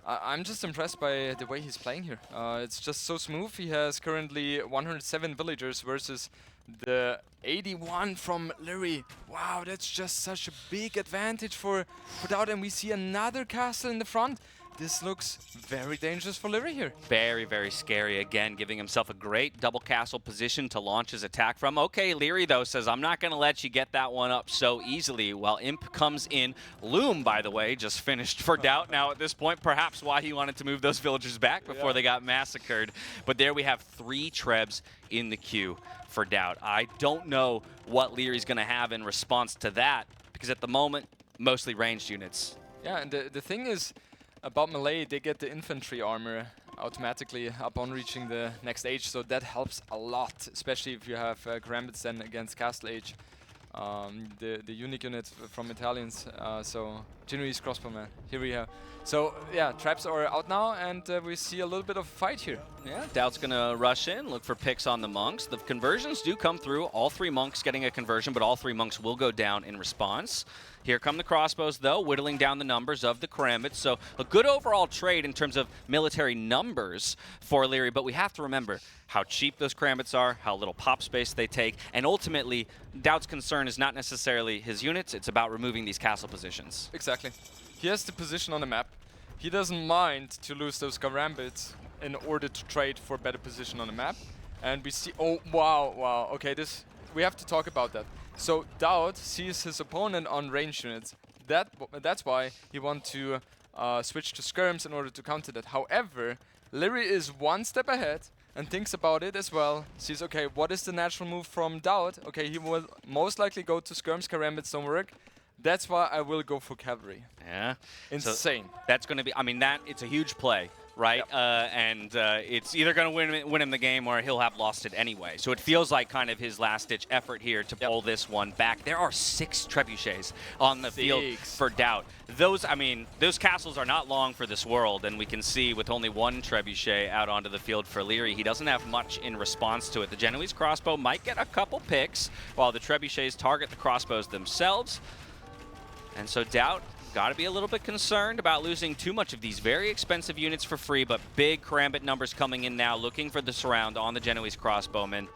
[SPEAKER 2] I'm just impressed by the way he's playing here. It's just so smooth. He has currently 107 villagers versus the 81 from Liere. Wow, that's just such a big advantage for DAUT, and we see another castle in the front. This looks very dangerous for Liere here.
[SPEAKER 1] Very, very scary. Again, giving himself a great double castle position to launch his attack from. Okay, Liere, though, says, I'm not going to let you get that one up so easily. While Imp comes in. Loom, by the way, just finished for DAUT now at this point. Perhaps why he wanted to move those villagers back before they got massacred. But there we have 3 Trebs in the queue for DAUT. I don't know what Leary's going to have in response to that, because at the moment, mostly ranged units.
[SPEAKER 2] Yeah, and the thing is, about melee, they get the infantry armor automatically upon reaching the next age, so that helps a lot, especially if you have Karambits then against Castle Age. The unique unit from Italians, so Genoese crossbowman, here we have. So yeah, traps are out now, and we see a little bit of a fight here.
[SPEAKER 1] Yeah, DAUT's gonna rush in, look for picks on the monks. The conversions do come through, all 3 monks getting a conversion, but all 3 monks will go down in response. Here come the crossbows, though, whittling down the numbers of the Karambits. So a good overall trade in terms of military numbers for Liere, but we have to remember how cheap those Karambits are, how little pop space they take, and ultimately, DAUT's concern is not necessarily his units, it's about removing these castle positions.
[SPEAKER 2] Exactly. He has the position on the map. He doesn't mind to lose those Karambits in order to trade for a better position on the map. And we see, oh, wow, okay, we have to talk about that. So DAUT sees his opponent on range units. That's why he wants to switch to skirms in order to counter that. However, Liere is 1 step ahead and thinks about it as well. Sees, okay, what is the natural move from DAUT? Okay, he will most likely go to skirms. Karambits don't work. That's why I will go for cavalry.
[SPEAKER 1] Yeah.
[SPEAKER 2] Insane.
[SPEAKER 1] So that's going to be, I mean, it's a huge play, right? Yep. It's either going to win him the game or he'll have lost it anyway. So it feels like kind of his last-ditch effort here to pull this one back. There are 6 trebuchets on the field for DAUT. Those castles are not long for this world, and we can see with only 1 trebuchet out onto the field for Liere, he doesn't have much in response to it. The Genoese crossbow might get a couple picks, while the trebuchets target the crossbows themselves. And so DAUT got to be a little bit concerned about losing too much of these very expensive units for free, but big Karambit numbers coming in now, looking for the surround on the Genoese crossbowmen.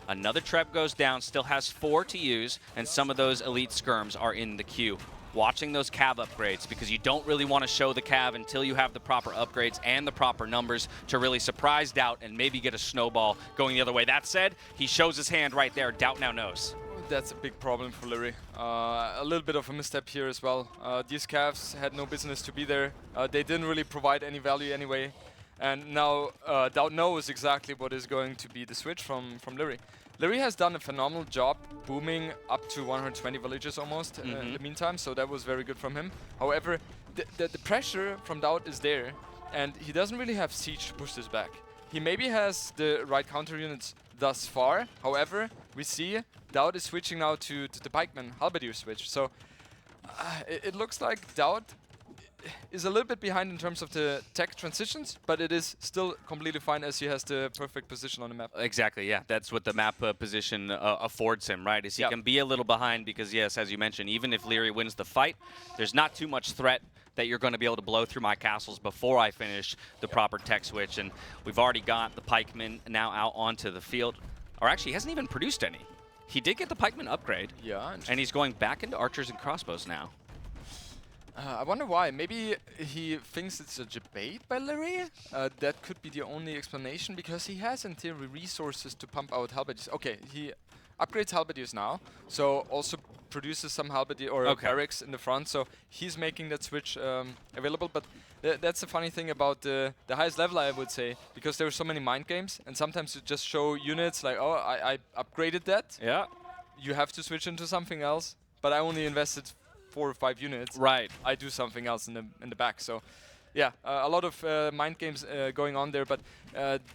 [SPEAKER 1] Another Treb goes down, still has 4 to use, and some of those elite skirms are in the queue. Watching those cav upgrades, because you don't really want to show the cav until you have the proper upgrades and the proper numbers to really surprise DAUT and maybe get a snowball going the other way. That said, he shows his hand right there. DAUT now knows.
[SPEAKER 2] That's a big problem for Liere. A little bit of a misstep here as well. These calves had no business to be there. They didn't really provide any value anyway. And now DAUT knows exactly what is going to be the switch from Liere. Liere has done a phenomenal job booming up to 120 villages almost in the meantime, so that was very good from him. However, the pressure from DAUT is there, and he doesn't really have siege to push this back. He maybe has the right counter units thus far. However, we see DAUT is switching now to the pikeman halberdier switch. So it looks like DAUT is a little bit behind in terms of the tech transitions, but it is still completely fine as he has the perfect position on the map.
[SPEAKER 1] Exactly, yeah. That's what the map position affords him, right? Is he can be a little behind because, yes, as you mentioned, even if Liere wins the fight, there's not too much threat that you're going to be able to blow through my castles before I finish the proper tech switch. And we've already got the pikeman now out onto the field. Or actually, he hasn't even produced any. He did get the pikeman upgrade.
[SPEAKER 2] Yeah.
[SPEAKER 1] And he's going back into archers and crossbows now.
[SPEAKER 2] I wonder why. Maybe he thinks it's a debate by Liere? That could be the only explanation, because he has in theory resources to pump out halberdiers. Okay, he upgrades halberdiers now, so also produces some halberdier or barracks in the front, so he's making that switch available. But that's the funny thing about the highest level, I would say, because there are so many mind games, and sometimes you just show units like, oh, I upgraded that.
[SPEAKER 1] Yeah.
[SPEAKER 2] You have to switch into something else, but I only invested 4 or 5 units.
[SPEAKER 1] Right.
[SPEAKER 2] I do something else in the back. So, yeah, a lot of mind games going on there. But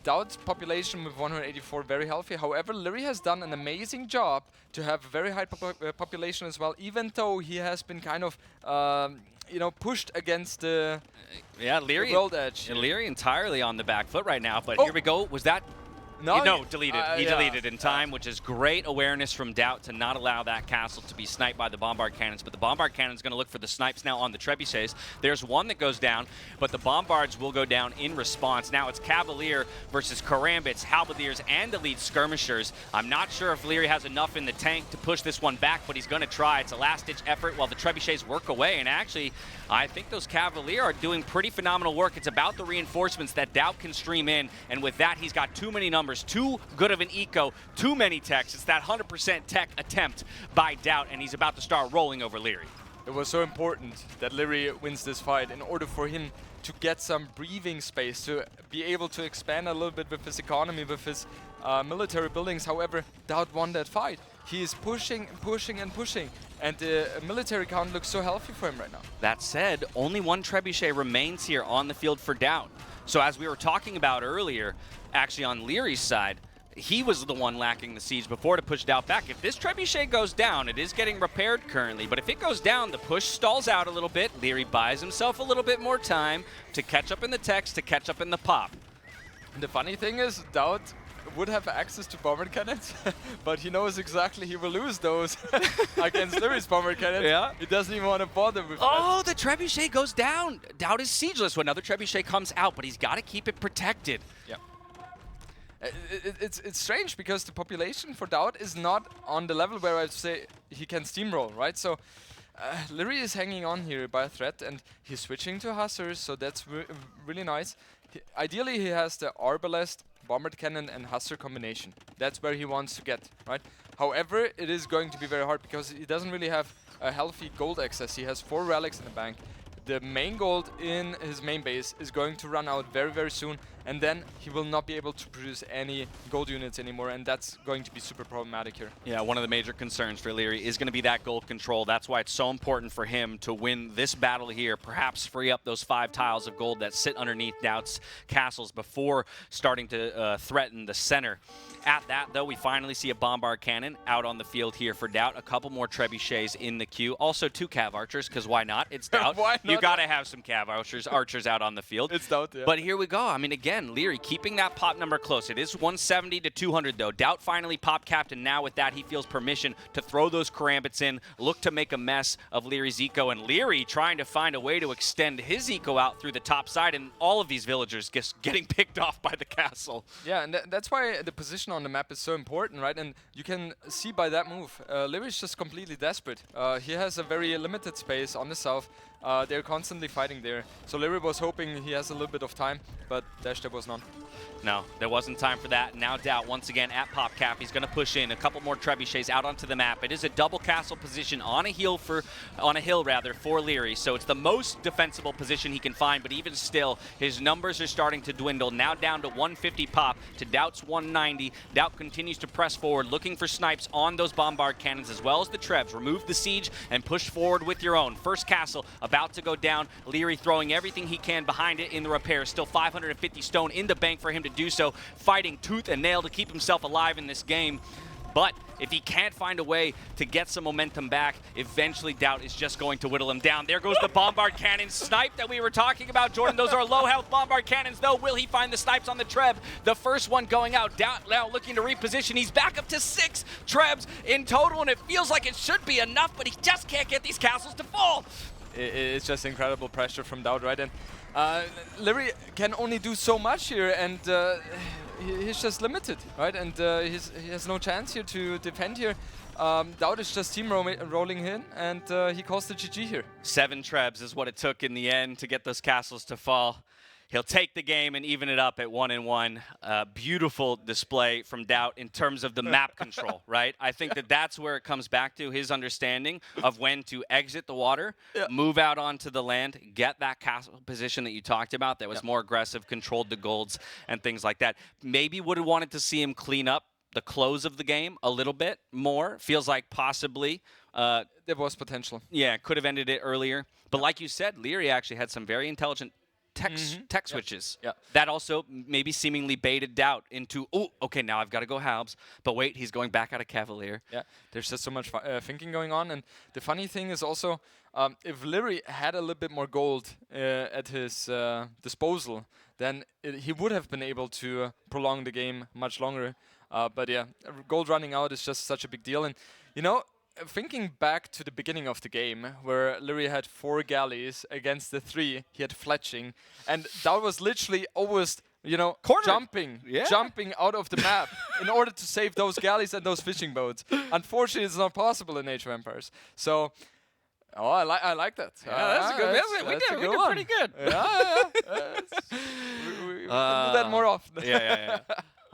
[SPEAKER 2] DAUT's population with 184 very healthy. However, Liere has done an amazing job to have a very high population as well, even though he has been kind of pushed against the
[SPEAKER 1] Liere
[SPEAKER 2] world edge.
[SPEAKER 1] Liere entirely on the back foot right now. But here we go. Was that No, deleted. He deleted in time, which is great awareness from DAUT to not allow that castle to be sniped by the bombard cannons. But the bombard cannon's going to look for the snipes now on the trebuchets. There's one that goes down, but the bombards will go down in response. Now it's Cavalier versus Karambits, Halberdiers, and Elite Skirmishers. I'm not sure if Leery has enough in the tank to push this one back, but he's going to try. It's a last-ditch effort while the trebuchets work away. And actually, I think those Cavalier are doing pretty phenomenal work. It's about the reinforcements that DAUT can stream in, and with that, he's got too many numbers. Too good of an eco, too many techs. It's that 100% tech attempt by DAUT, and he's about to start rolling over Leery.
[SPEAKER 2] It was so important that Leery wins this fight in order for him to get some breathing space, to be able to expand a little bit with his economy, with his military buildings. However, DAUT won that fight. He is pushing and pushing and pushing, and the military count looks so healthy for him right now.
[SPEAKER 1] That said, only one trebuchet remains here on the field for DAUT. So as we were talking about earlier, actually on Leery's side, he was the one lacking the siege before to push DAUT back. If this trebuchet goes down, it is getting repaired currently, but if it goes down, the push stalls out a little bit. Leery buys himself a little bit more time to catch up in the techs, to catch up in the pop.
[SPEAKER 2] The funny thing is, DAUT would have access to bomber cannons, but he knows exactly he will lose those against Leery's bomber cannons.
[SPEAKER 1] Yeah.
[SPEAKER 2] He doesn't even want to bother with
[SPEAKER 1] Oh, the trebuchet goes down. DAUT is siegeless when another trebuchet comes out, but he's got to keep it protected.
[SPEAKER 2] Yeah. It's strange because the population for DAUT is not on the level where I'd say he can steamroll, right? So Leery is hanging on here by a threat, and he's switching to Hussars, so that's really nice. Ideally, he has the Arbalest, Bombard Cannon, and Hussar combination. That's where he wants to get, right? However, it is going to be very hard because he doesn't really have a healthy gold access. He has 4 relics in the bank. The main gold in his main base is going to run out very, very soon, and then he will not be able to produce any gold units anymore, and that's going to be super problematic here.
[SPEAKER 1] Yeah, one of the major concerns for Leery is going to be that gold control. That's why it's so important for him to win this battle here, perhaps free up those 5 tiles of gold that sit underneath DAUT's castles before starting to threaten the center. At that, though, we finally see a bombard cannon out on the field here for DAUT. A couple more trebuchets in the queue. Also 2 cav archers, because why not? It's DAUT.
[SPEAKER 2] Why not?
[SPEAKER 1] You got to have some cav archers out on the field.
[SPEAKER 2] It's DAUT, yeah.
[SPEAKER 1] But here we go. I mean, again, Leery keeping that pop number close. It is 170 to 200, though. DAUT finally pop capped, and now with that, he feels permission to throw those karambits in, look to make a mess of Leery's eco, and Leery trying to find a way to extend his eco out through the top side, and all of these villagers just getting picked off by the castle.
[SPEAKER 2] Yeah, and that's why the position on the map is so important, right? And you can see by that move, Leery's just completely desperate. He has a very limited space on the south. They're constantly fighting there. So Leery was hoping he has a little bit of time, but there was none.
[SPEAKER 1] No, there wasn't time for that. Now DAUT once again at pop cap. He's going to push in a couple more trebuchets out onto the map. It is a double castle position on a hill for Leery. So it's the most defensible position he can find, but even still, his numbers are starting to dwindle. Now down to 150 pop to DAUT's 190. DAUT continues to press forward, looking for snipes on those bombard cannons as well as the trebs. Remove the siege and push forward with your own. First castle about to go down. Leery throwing everything he can behind it in the repairs. Still 550 stone in the bank for him to do so, fighting tooth and nail to keep himself alive in this game. But if he can't find a way to get some momentum back, eventually DAUT is just going to whittle him down. There goes the bombard cannon snipe that we were talking about, Jordan. Those are low health bombard cannons, though. Will he find the snipes on the treb? The first one going out. DAUT now looking to reposition. He's back up to 6 trebs in total, and it feels like it should be enough, but he just can't get these castles to fall.
[SPEAKER 2] It's just incredible pressure from DAUT, right? And Leery can only do so much here, and he's just limited, right? And he has no chance here to defend here. DAUT is just rolling in, and he calls the GG here.
[SPEAKER 1] 7 trebs is what it took in the end to get those castles to fall. He'll take the game and even it up at 1-1. Beautiful display from DAUT in terms of the map control, right? I think that's where it comes back to, his understanding of when to exit the water, move out onto the land, get that castle position that you talked about that was more aggressive, controlled the golds and things like that. Maybe would have wanted to see him clean up the close of the game a little bit more. Feels like possibly
[SPEAKER 2] there was potential.
[SPEAKER 1] Yeah, could have ended it earlier. But like you said, Leery actually had some very intelligent tech switches.
[SPEAKER 2] Yeah.
[SPEAKER 1] That also maybe seemingly baited DAUT into, oh, okay, now I've got to go Halbs. But wait, he's going back out of Cavalier.
[SPEAKER 2] Yeah, there's just so much thinking going on. And the funny thing is also, if Lieri had a little bit more gold at his disposal, then he would have been able to prolong the game much longer. But yeah, gold running out is just such a big deal. And, you know, thinking back to the beginning of the game, where Lieri had 4 galleys against the 3, he had fletching, and that was literally always, you know, jumping out of the map in order to save those galleys and those fishing boats. Unfortunately, it's not possible in Age of Empires. So, I like that.
[SPEAKER 1] Yeah, that's a good. We did pretty good.
[SPEAKER 2] We can do that more often.
[SPEAKER 1] Yeah.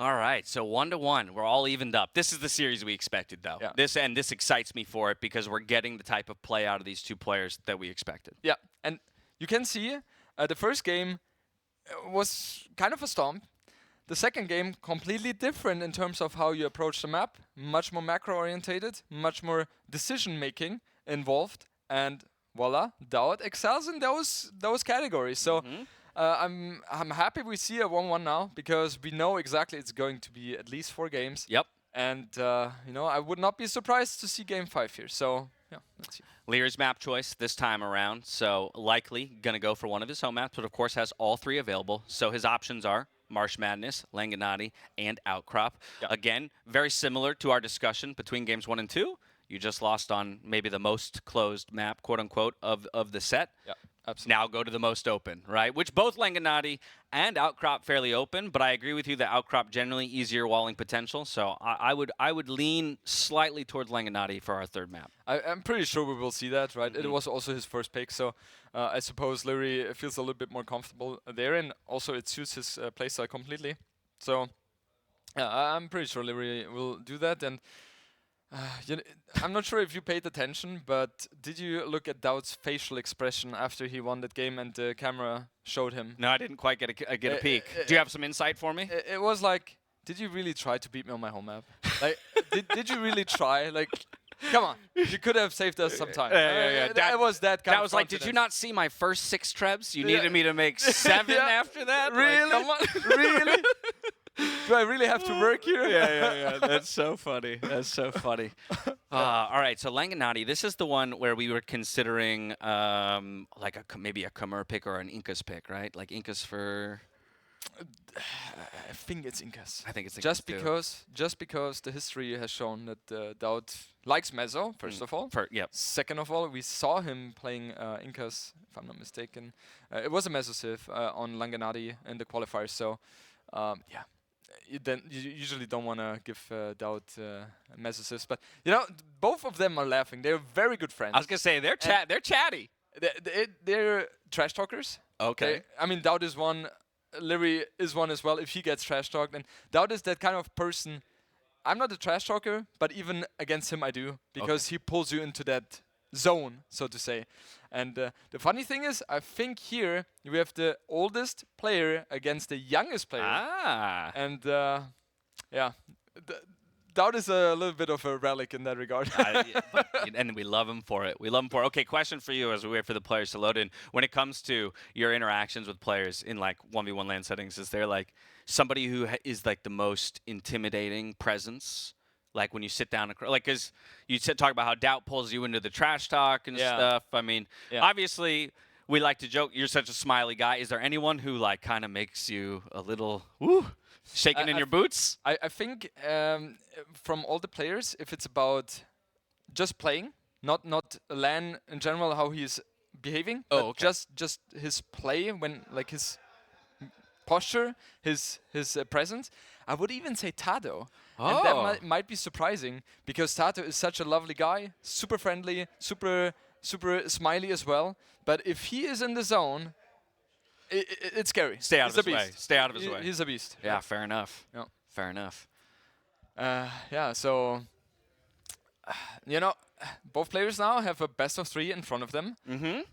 [SPEAKER 1] All right, so 1-1, we're all evened up. This is the series we expected, though.
[SPEAKER 2] Yeah.
[SPEAKER 1] This excites me for it because we're getting the type of play out of these 2 players that we expected.
[SPEAKER 2] Yeah, and you can see the first game was kind of a stomp. The second game, completely different in terms of how you approach the map, much more macro-orientated, much more decision-making involved, and voila, DAUT excels in those categories. So. I'm happy we see a 1-1 now because we know exactly it's going to be at least 4 games.
[SPEAKER 1] Yep.
[SPEAKER 2] And you know, I would not be surprised to see game 5 here. So yeah, let's see.
[SPEAKER 1] Lear's map choice this time around, so likely gonna go for one of his home maps, but of course has all 3 available. So his options are Marsh Madness, Langan, and Outcrop.
[SPEAKER 2] Yep.
[SPEAKER 1] Again, very similar to our discussion between games 1 and 2. You just lost on maybe the most closed map, quote unquote, of the set.
[SPEAKER 2] Yeah. Absolutely.
[SPEAKER 1] Now go to the most open, right? Which both Langan and Outcrop fairly open, but I agree with you that Outcrop generally easier walling potential. So I would lean slightly towards Langan for our 3rd map.
[SPEAKER 2] I'm pretty sure we will see that, right? It was also his first pick, so I suppose Lieri feels a little bit more comfortable there, and also it suits his playstyle completely. So I'm pretty sure Lieri will do that. And I'm not sure if you paid attention, but did you look at DAUT's facial expression after he won that game and the camera showed him?
[SPEAKER 1] No, I didn't quite get a peek. Do you have some insight for me?
[SPEAKER 2] It was like, did you really try to beat me on my home map? Like, did you really try? Like, come on, you could have saved us some time.
[SPEAKER 1] Yeah.
[SPEAKER 2] That was that kind of
[SPEAKER 1] That was like, did you not see my first 6 trebs? You needed me to make 7 after that?
[SPEAKER 2] Really?
[SPEAKER 1] Like, come on.
[SPEAKER 2] Really? Do I really have to work here?
[SPEAKER 1] Yeah. That's so funny. That's so funny. All right, so Langan, this is the one where we were considering like maybe a Khmer pick or an Incas pick, right? Like Incas for...
[SPEAKER 2] I think it's Incas.
[SPEAKER 1] I think it's Incas
[SPEAKER 2] just because the history has shown that DAUT likes Mezzo, first of all.
[SPEAKER 1] Yep.
[SPEAKER 2] Second of all, we saw him playing Incas, if I'm not mistaken. It was a Mezzo Civ on Langan in the qualifiers, so yeah. You usually don't want to give DAUT Mezzo Civs, but you know, both of them are laughing. They're very good friends.
[SPEAKER 1] I was gonna say they're chatty.
[SPEAKER 2] They're trash talkers.
[SPEAKER 1] Okay.
[SPEAKER 2] I mean, DAUT is one. Lieri is one as well. If he gets trash talked, and DAUT is that kind of person. I'm not a trash talker, but even against him, I do because he pulls you into that zone, so to say. And the funny thing is, I think here we have the oldest player against the youngest player. And yeah, DAUT is a little bit of a relic in that regard.
[SPEAKER 1] And we love him for it. Okay, question for you as we wait for the players to load in. When it comes to your interactions with players in like 1v1 LAN settings, is there like somebody who is like the most intimidating presence? Like when you sit down, like, because you talk about how DAUT pulls you into the trash talk and stuff. I mean, obviously, we like to joke, you're such a smiley guy. Is there anyone who, like, kind of makes you a little, shaking in your boots?
[SPEAKER 2] I think from all the players, if it's about just playing, not LAN in general, how he's behaving, but just his play, when, like, his posture, his presence, I would even say Tado. And that might be surprising because Tato is such a lovely guy, super friendly, super smiley as well. But if he is in the zone, it's scary.
[SPEAKER 1] Stay out of his way. Stay out of his way.
[SPEAKER 2] He's a beast.
[SPEAKER 1] Yeah, fair enough.
[SPEAKER 2] Yeah.
[SPEAKER 1] Fair enough.
[SPEAKER 2] Yeah, so, you know, both players now have a best of 3 in front of them.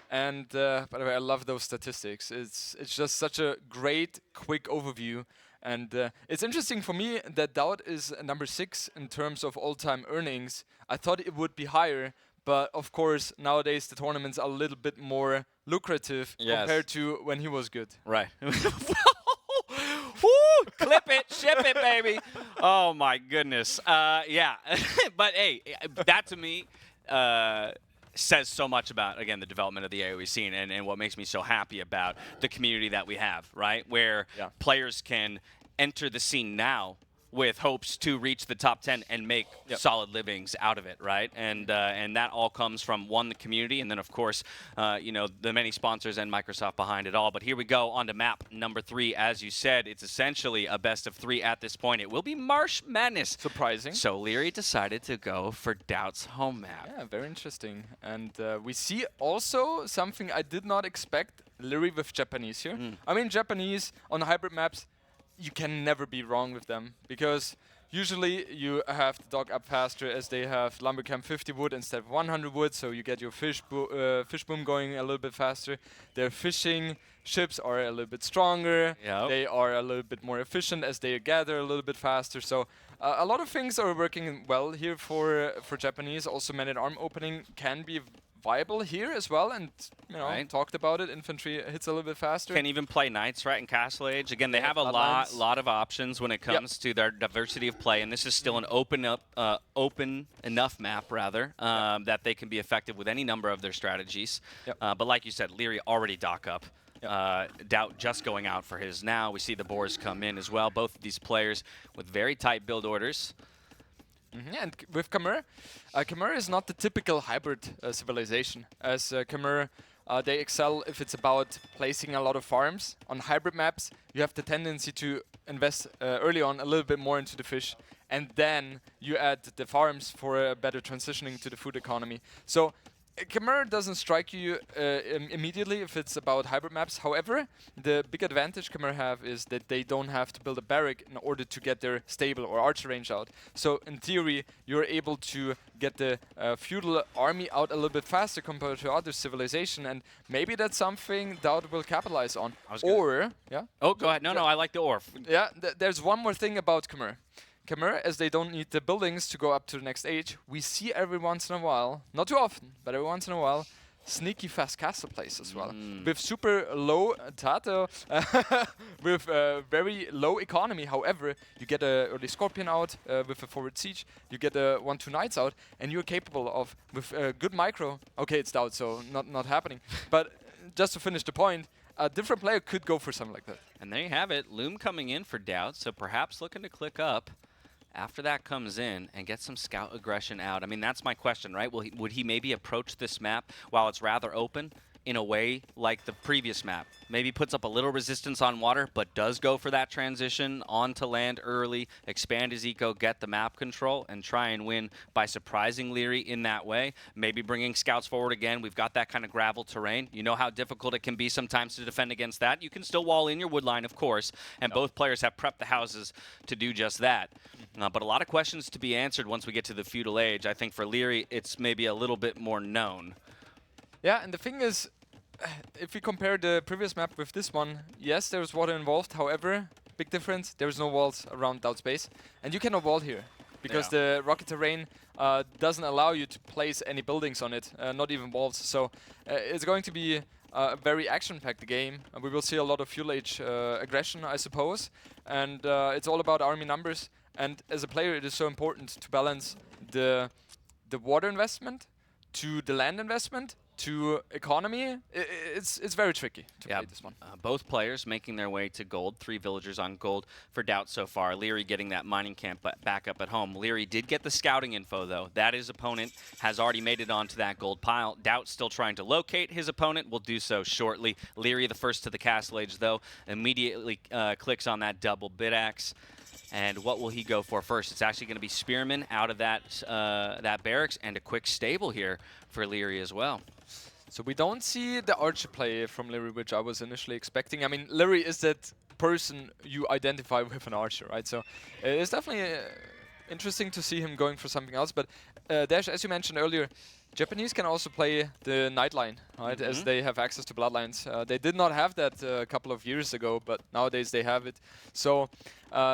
[SPEAKER 2] And by the way, I love those statistics. It's just such a great, quick overview. And it's interesting for me that DAUT is number 6 in terms of all-time earnings. I thought it would be higher, but of course nowadays the tournament's a little bit more lucrative compared to when he was good.
[SPEAKER 1] Right. Woo! Clip it, ship it, baby. Oh my goodness. Yeah, but hey, that to me says so much about, again, the development of the AoE scene and what makes me so happy about the community that we have, right? Where players can enter the scene now with hopes to reach the top 10 and make solid livings out of it, right? And that all comes from, one, the community, and then, of course, you know, the many sponsors and Microsoft behind it all. But here we go on to map number 3. As you said, it's essentially a best of 3 at this point. It will be Marsh Madness.
[SPEAKER 2] Surprising.
[SPEAKER 1] So Leery decided to go for DAUT's home map.
[SPEAKER 2] Yeah, very interesting. And we see also something I did not expect, Leery with Japanese here. I mean, Japanese on hybrid maps, you can never be wrong with them, because usually you have the dog up faster as they have Lumbercamp 50 wood instead of 100 wood, so you get your fish boom going a little bit faster. Their fishing ships are a little bit stronger. They are a little bit more efficient as they gather a little bit faster. So a lot of things are working well here for Japanese. Also, man-at-arm opening can be viable here as well, and you know, talked about it. Infantry hits a little bit faster.
[SPEAKER 1] Can even play knights, right, in Castle Age. Again, they have a lot of options when it comes to their diversity of play, and this is still an open enough map, rather, that they can be effective with any number of their strategies. But like you said, Leery already dock up. DAUT just going out for his now. We see the Boars come in as well. Both of these players with very tight build orders.
[SPEAKER 2] And with Khmer, Khmer is not the typical hybrid civilization. As Khmer, they excel if it's about placing a lot of farms. On hybrid maps, you have the tendency to invest early on a little bit more into the fish, and then you add the farms for a better transitioning to the food economy. So Khmer doesn't strike you immediately if it's about hybrid maps. However, the big advantage Khmer have is that they don't have to build a barrack in order to get their stable or archer range out. So in theory, you're able to get the feudal army out a little bit faster compared to other civilization, and maybe that's something DAUT will capitalize on. Or,
[SPEAKER 1] Oh, go ahead. No, I like the Orf.
[SPEAKER 2] Yeah, there's one more thing about Khmer. Khmer, as they don't need the buildings to go up to the next age, we see every once in a while, not too often, but every once in a while, sneaky fast castle plays as well. With super low Tato, with very low economy. However, you get a early Scorpion out with a forward siege, you get a 1-2 knights out, and you're capable of, with good micro, okay, it's DAUT, so not happening, but just to finish the point, a different player could go for something like that.
[SPEAKER 1] And there you have it, Loom coming in for DAUT, so perhaps looking to click up. After that comes in and get some scout aggression out. I mean, that's my question, right? Would he maybe approach this map while it's rather open in a way like the previous map? Maybe puts up a little resistance on water, but does go for that transition onto land early, expand his eco, get the map control, and try and win by surprising Leery in that way. Maybe bringing scouts forward again. We've got that kind of gravel terrain. You know how difficult it can be sometimes to defend against that. You can still wall in your wood line, of course, and both players have prepped the houses to do just that. But a lot of questions to be answered once we get to the feudal age. I think for Leery, it's maybe a little bit more known.
[SPEAKER 2] Yeah, and the thing is, if we compare the previous map with this one, yes, there's water involved. However, big difference, there's no walls around DAUT space. And you cannot wall here, because the rocky terrain doesn't allow you to place any buildings on it, not even walls. So it's going to be a very action-packed game. We will see a lot of feudal age aggression, I suppose. And it's all about army numbers. And as a player, it is so important to balance the water investment to the land investment to economy. It's very tricky to play this one.
[SPEAKER 1] Both players making their way to gold. 3 villagers on gold for DAUT so far. Leery getting that mining camp back up at home. Leery did get the scouting info, though. That his opponent has already made it onto that gold pile. DAUT still trying to locate his opponent. Will do so shortly. Leery, the first to the Castle Age, though, immediately clicks on that double bit axe. And what will he go for first? It's actually going to be Spearman out of that that barracks, and a quick stable here for Leery as well.
[SPEAKER 2] So we don't see the archer play from Leery, which I was initially expecting. I mean, Leery is that person you identify with an archer, right? So it's definitely interesting to see him going for something else. But Dash, as you mentioned earlier, Japanese can also play the Night Line, right? As they have access to Bloodlines. They did not have that a couple of years ago, but nowadays they have it. So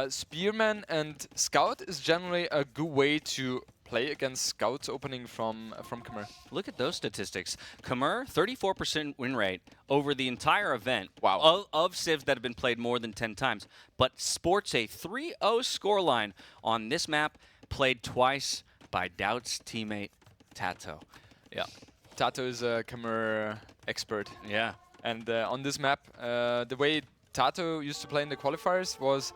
[SPEAKER 2] Spearman and Scout is generally a good way to play against Scouts opening from Khmer.
[SPEAKER 1] Look at those statistics. Khmer, 34% win rate over the entire event.
[SPEAKER 2] Wow.
[SPEAKER 1] Of civs that have been played more than 10 times, but sports a 3-0 scoreline on this map, played twice by DAUT's teammate Tato.
[SPEAKER 2] Yeah, Tato is a Khmer expert.
[SPEAKER 1] Yeah.
[SPEAKER 2] And on this map, the way Tato used to play in the qualifiers was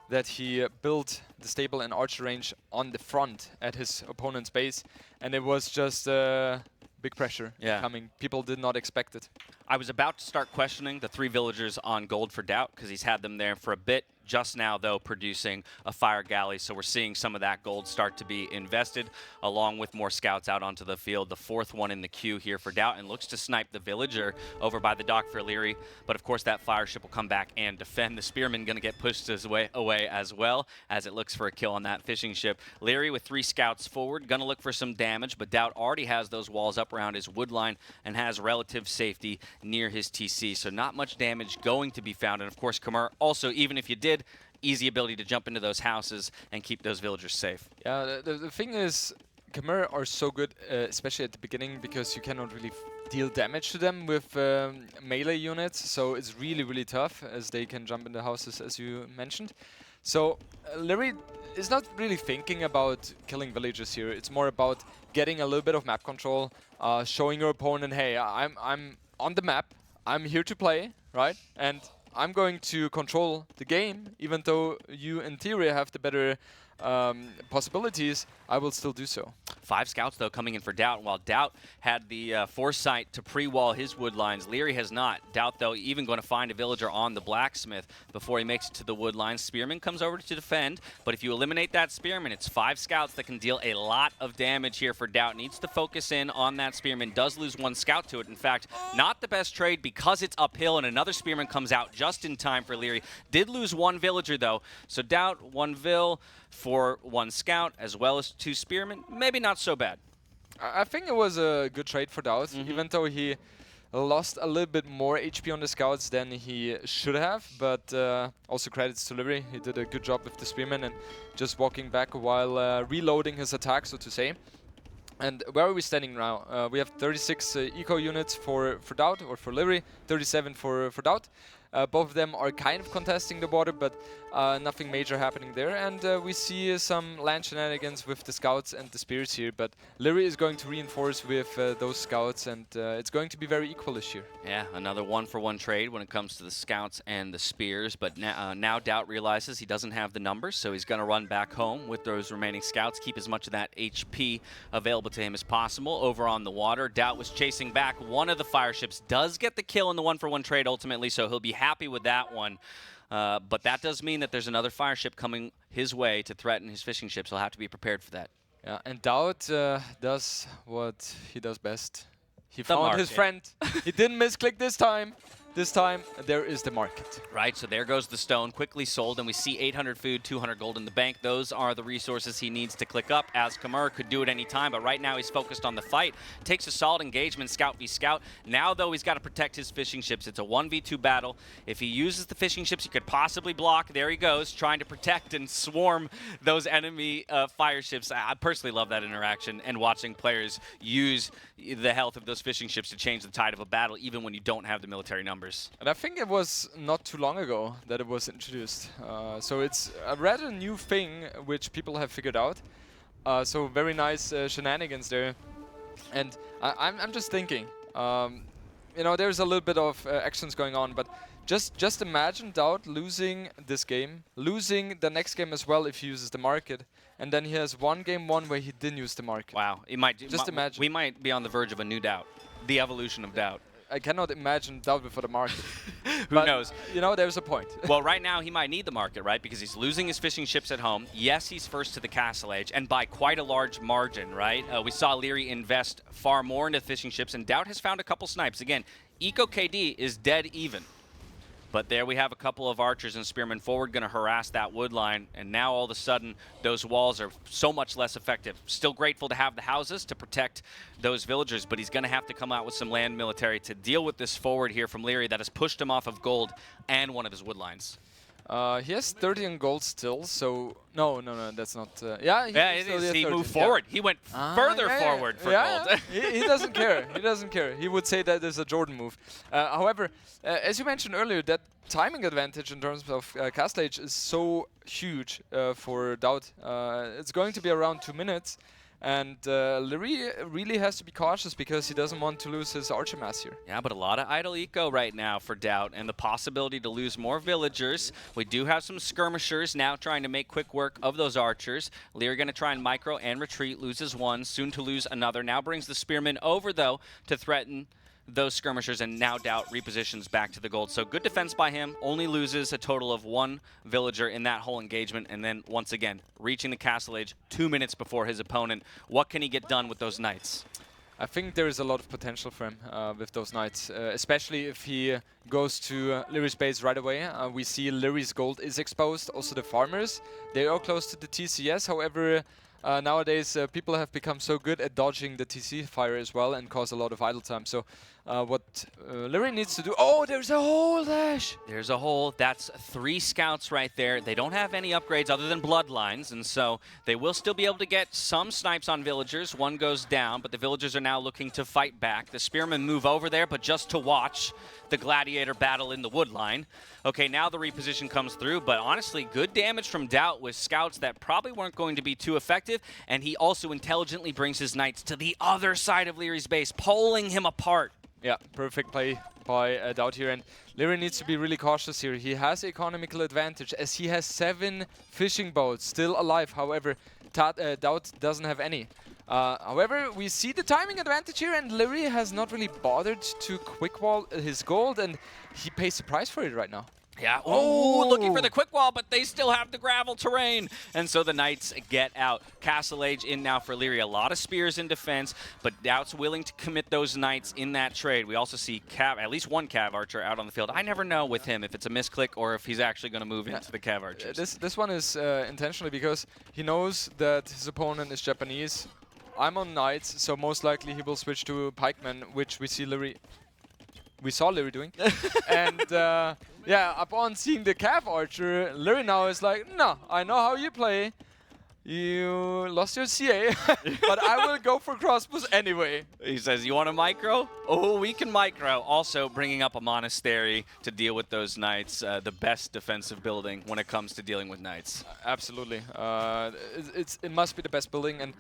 [SPEAKER 2] that he built the stable and archer range on the front at his opponent's base, and it was just big pressure coming. People did not expect it.
[SPEAKER 1] I was about to start questioning the 3 villagers on gold for DAUT because he's had them there for a bit. Just now, though, producing a fire galley, so we're seeing some of that gold start to be invested, along with more scouts out onto the field. The 4th one in the queue here for DAUT, and looks to snipe the villager over by the dock for Leery. But of course, that fire ship will come back and defend. The spearman going to get pushed away as well, as it looks for a kill on that fishing ship. Leery with 3 scouts forward, going to look for some damage, but DAUT already has those walls up around his wood line and has relative safety near his TC, so not much damage going to be found. And of course, Khmer also, even if you did, easy ability to jump into those houses and keep those villagers safe.
[SPEAKER 2] Yeah, the thing is, Khmer are so good, especially at the beginning, because you cannot really deal damage to them with melee units, so it's really, really tough, as they can jump in the houses, as you mentioned. So Leery is not really thinking about killing villagers here. It's more about getting a little bit of map control, showing your opponent, hey, I'm on the map, I'm here to play, right? And I'm going to control the game, even though you in theory have the better possibilities, I will still do so.
[SPEAKER 1] 5 scouts, though, coming in for DAUT. While DAUT had the foresight to pre-wall his wood lines, Leery has not. DAUT, though, even going to find a villager on the blacksmith before he makes it to the wood line. Spearman comes over to defend, but if you eliminate that spearman, it's 5 scouts that can deal a lot of damage here for DAUT. Needs to focus in on that spearman. Does lose 1 scout to it. In fact, not the best trade because it's uphill, and another spearman comes out just in time for Leery. Did lose 1 villager, though, so DAUT, 1 vill for 1 scout, as well as 2 spearmen. Maybe not so bad.
[SPEAKER 2] I think it was a good trade for DAUT, even though he lost a little bit more HP on the scouts than he should have, but also credits to Leery. He did a good job with the spearman and just walking back while reloading his attack, so to say. And where are we standing now? We have 36 eco units for DAUT, or for Leery, 37 for DAUT. Both of them are kind of contesting the border, but nothing major happening there. And we see some land shenanigans with the scouts and the spears here, but Leery is going to reinforce with those scouts, and it's going to be very equalish here.
[SPEAKER 1] Yeah, another 1-for-1 trade when it comes to the scouts and the spears, but now DAUT realizes he doesn't have the numbers, so he's going to run back home with those remaining scouts, keep as much of that HP available to him as possible. Over on the water, DAUT was chasing back one of the fire ships, does get the kill in the 1-for-1 trade ultimately, so he'll be happy with that one. But that does mean that there's another fire ship coming his way to threaten his fishing ships. He'll have to be prepared for that.
[SPEAKER 2] Yeah, and DAUT does what he does best. He found his friend. He didn't misclick this time. This time, there is the market.
[SPEAKER 1] Right, so there goes the stone, quickly sold, and we see 800 food, 200 gold in the bank. Those are the resources he needs to click up, as Khmer could do it any time, but right now he's focused on the fight. Takes a solid engagement, scout v scout. Now, though, he's got to protect his fishing ships. It's a 1v2 battle. If he uses the fishing ships, he could possibly block. There he goes, trying to protect and swarm those enemy fire ships. I personally love that interaction and watching players use the health of those fishing ships to change the tide of a battle, even when you don't have the military numbers.
[SPEAKER 2] And I think it was not too long ago that it was introduced. So it's a rather new thing which people have figured out. So very nice shenanigans there. And I'm just thinking, you know, there's a little bit of actions going on, but just imagine DAUT losing this game, losing the next game as well if he uses the market, and then he has one game won where he didn't use the market.
[SPEAKER 1] Wow, it might
[SPEAKER 2] just imagine.
[SPEAKER 1] We might be on the verge of a new DAUT, the evolution of DAUT.
[SPEAKER 2] I cannot imagine DAUT before the market.
[SPEAKER 1] Who knows?
[SPEAKER 2] You know, there's a point.
[SPEAKER 1] Well, right now he might need the market, right? Because he's losing his fishing ships at home. Yes, he's first to the castle age, and by quite a large margin, right? We saw Leery invest far more into fishing ships, and DAUT has found a couple snipes. Again, Eco KD is dead even. But there we have a couple of archers and spearmen forward going to harass that wood line, and now all of a sudden those walls are so much less effective. Still grateful to have the houses to protect those villagers, but he's going to have to come out with some land military to deal with this forward here from Leery that has pushed him off of gold and one of his wood lines.
[SPEAKER 2] He has 30 on gold still, so no, that's not. Yeah,
[SPEAKER 1] he moved forward. He went further forward for gold.
[SPEAKER 2] he doesn't care. He doesn't care. He would say that is a Jordan move. However, as you mentioned earlier, that timing advantage in terms of castle age is so huge for DAUT. It's going to be around 2 minutes. And Leery really has to be cautious because he doesn't want to lose his archer mass here.
[SPEAKER 1] Yeah, but a lot of idle eco right now for DAUT and the possibility to lose more villagers. We do have some skirmishers now trying to make quick work of those archers. Leery going to try and micro and retreat, loses one, soon to lose another. Now brings the spearmen over, though, to threaten those skirmishers, and now DAUT repositions back to the gold. So good defense by him, only loses a total of 1 villager in that whole engagement, and then once again reaching the castle age 2 minutes before his opponent. What can he get done with those knights?
[SPEAKER 2] I think there is a lot of potential for him with those knights, especially if he goes to Leery's base right away. We see Leery's gold is exposed, also the farmers. They are close to the TCS, however, nowadays people have become so good at dodging the TC fire as well and cause a lot of idle time. So what Leery needs to do... Oh, there's a hole, Dash!
[SPEAKER 1] There's a hole. That's 3 scouts right there. They don't have any upgrades other than bloodlines, and so they will still be able to get some snipes on villagers. One goes down, but the villagers are now looking to fight back. The spearmen move over there, but just to watch the gladiator battle in the wood line. Okay, now the reposition comes through, but honestly, good damage from DAUT with scouts that probably weren't going to be too effective, and he also intelligently brings his knights to the other side of Leery's base, pulling him apart.
[SPEAKER 2] Yeah, perfect play by DAUT here, and Leery needs to be really cautious here. He has economical advantage as he has 7 fishing boats still alive. However, DAUT doesn't have any. However, we see the timing advantage here, and Leery has not really bothered to quick wall his gold, and he pays the price for it right now.
[SPEAKER 1] Yeah, oh, looking for the quick wall, but they still have the gravel terrain. And so the knights get out. Castle Age in now for Leery. A lot of spears in defense, but DAUT's willing to commit those knights in that trade. We also see at least one Cav Archer out on the field. I never know with him if it's a misclick or if he's actually going to move into the Cav Archers.
[SPEAKER 2] This one is intentionally because he knows that his opponent is Japanese. I'm on knights, so most likely he will switch to pikemen, which we saw Leery doing. And yeah, upon seeing the Cav Archer, Leery now is like, no, I know how you play. You lost your CA, but I will go for crossbows anyway.
[SPEAKER 1] He says, you want a micro? Oh, we can micro. Also bringing up a monastery to deal with those knights, the best defensive building when it comes to dealing with knights.
[SPEAKER 2] Absolutely. It must be the best building. And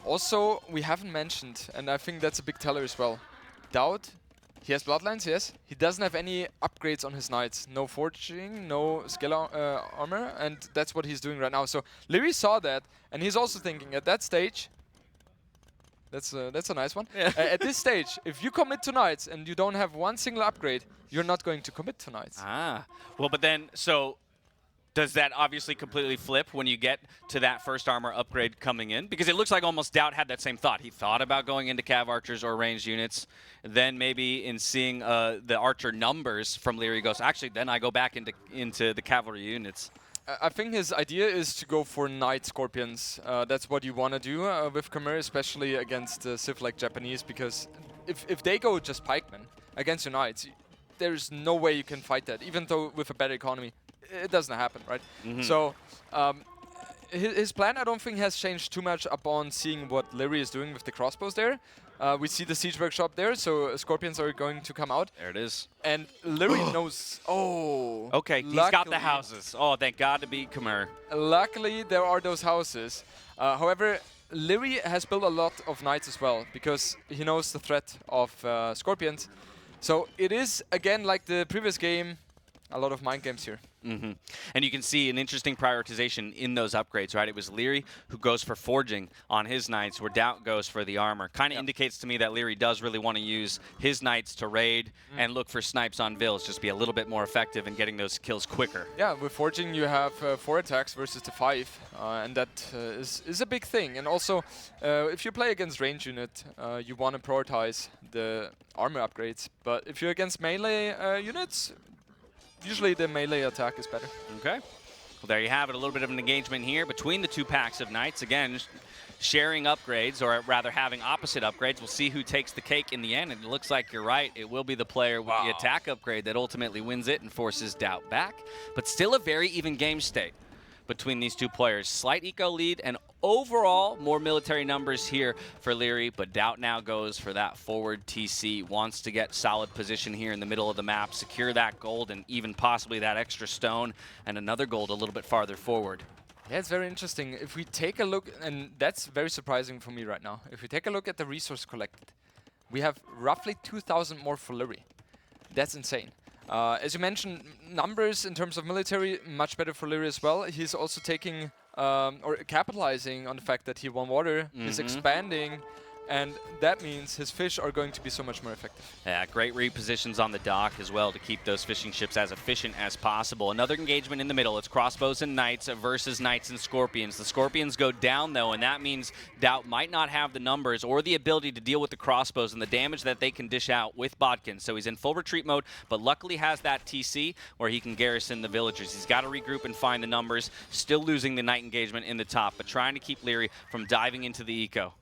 [SPEAKER 2] also, we haven't mentioned, and I think that's a big teller as well, DAUT. He has bloodlines, yes. He doesn't have any upgrades on his knights. No forging, no skill armor, and that's what he's doing right now. So Leery saw that, and he's also thinking at that stage, that's a nice one. Yeah. At this stage, if you commit to knights and you don't have one single upgrade, you're not going to commit to knights.
[SPEAKER 1] Ah, well, but then, so does that obviously completely flip when you get to that first armor upgrade coming in? Because it looks like almost DAUT had that same thought. He thought about going into Cav Archers or ranged units. Then maybe in seeing the Archer numbers from Leery goes, actually, then I go back into the cavalry units.
[SPEAKER 2] I think his idea is to go for Knight Scorpions. That's what you want to do with Khmer, especially against Civ like Japanese, because if they go just pikemen against your Knights, there's no way you can fight that, even though with a better economy. It doesn't happen, right? Mm-hmm. So his plan, I don't think, has changed too much upon seeing what Leery is doing with the crossbows there. We see the siege workshop there, so Scorpions are going to come out.
[SPEAKER 1] There it is.
[SPEAKER 2] And Leery knows... Oh!
[SPEAKER 1] Okay, he's got the houses. Oh, thank God to beat Khmer.
[SPEAKER 2] Luckily, there are those houses. However, Leery has built a lot of knights as well, because he knows the threat of Scorpions. So it is, again, like the previous game, a lot of mind games here.
[SPEAKER 1] Mm-hmm. And you can see an interesting prioritization in those upgrades, right? It was Leery who goes for forging on his knights, where DAUT goes for the armor. Kind of indicates to me that Leery does really want to use his knights to raid and look for snipes on vills, just be a little bit more effective in getting those kills quicker.
[SPEAKER 2] Yeah, with forging you have 4 attacks versus the 5, and that is a big thing. And also, if you play against range unit, you want to prioritize the armor upgrades. But if you're against melee units, usually the melee attack is better.
[SPEAKER 1] Okay. Well, there you have it. A little bit of an engagement here between the two packs of Knights. Again, sharing upgrades, or rather having opposite upgrades. We'll see who takes the cake in the end, and it looks like you're right. It will be the player with the attack upgrade that ultimately wins it and forces DAUT back. But still a very even game state between these two players. Slight eco lead and overall more military numbers here for Leery, but DAUT now goes for that forward TC, wants to get solid position here in the middle of the map, secure that gold and even possibly that extra stone and another gold a little bit farther forward.
[SPEAKER 2] Yeah, it's very interesting. If we take a look, and that's very surprising for me right now, if we take a look at the resource collected, we have roughly 2,000 more for Leery. That's insane. As you mentioned, numbers in terms of military, much better for Leery as well. He's also taking, or capitalizing on the fact that he won water. He's expanding, and that means his fish are going to be so much more effective.
[SPEAKER 1] Yeah, great repositions on the dock as well to keep those fishing ships as efficient as possible. Another engagement in the middle. It's crossbows and knights versus knights and scorpions. The scorpions go down, though, and that means DAUT might not have the numbers or the ability to deal with the crossbows and the damage that they can dish out with Bodkin. So he's in full retreat mode, but luckily has that TC where he can garrison the villagers. He's got to regroup and find the numbers. Still losing the knight engagement in the top, but trying to keep Leery from diving into the eco.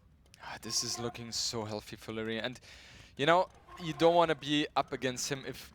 [SPEAKER 2] This is looking so healthy for Leery, and you know, you don't want to be up against him if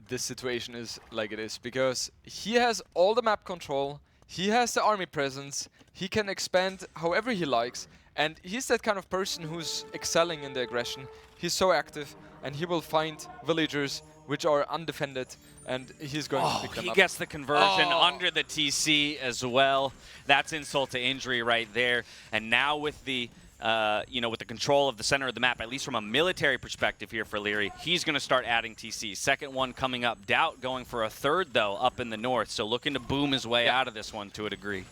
[SPEAKER 2] this situation is like it is, because he has all the map control, he has the army presence, he can expand however he likes, and he's that kind of person who's excelling in the aggression. He's so active, and he will find villagers which are undefended, and he's going to pick them up.
[SPEAKER 1] He gets the conversion under the TC as well. That's insult to injury right there, and now with the with the control of the center of the map, at least from a military perspective here for Leery, he's going to start adding TCs. Second one coming up. DAUT going for a third, though, up in the north. So looking to boom his way out of this one to a degree.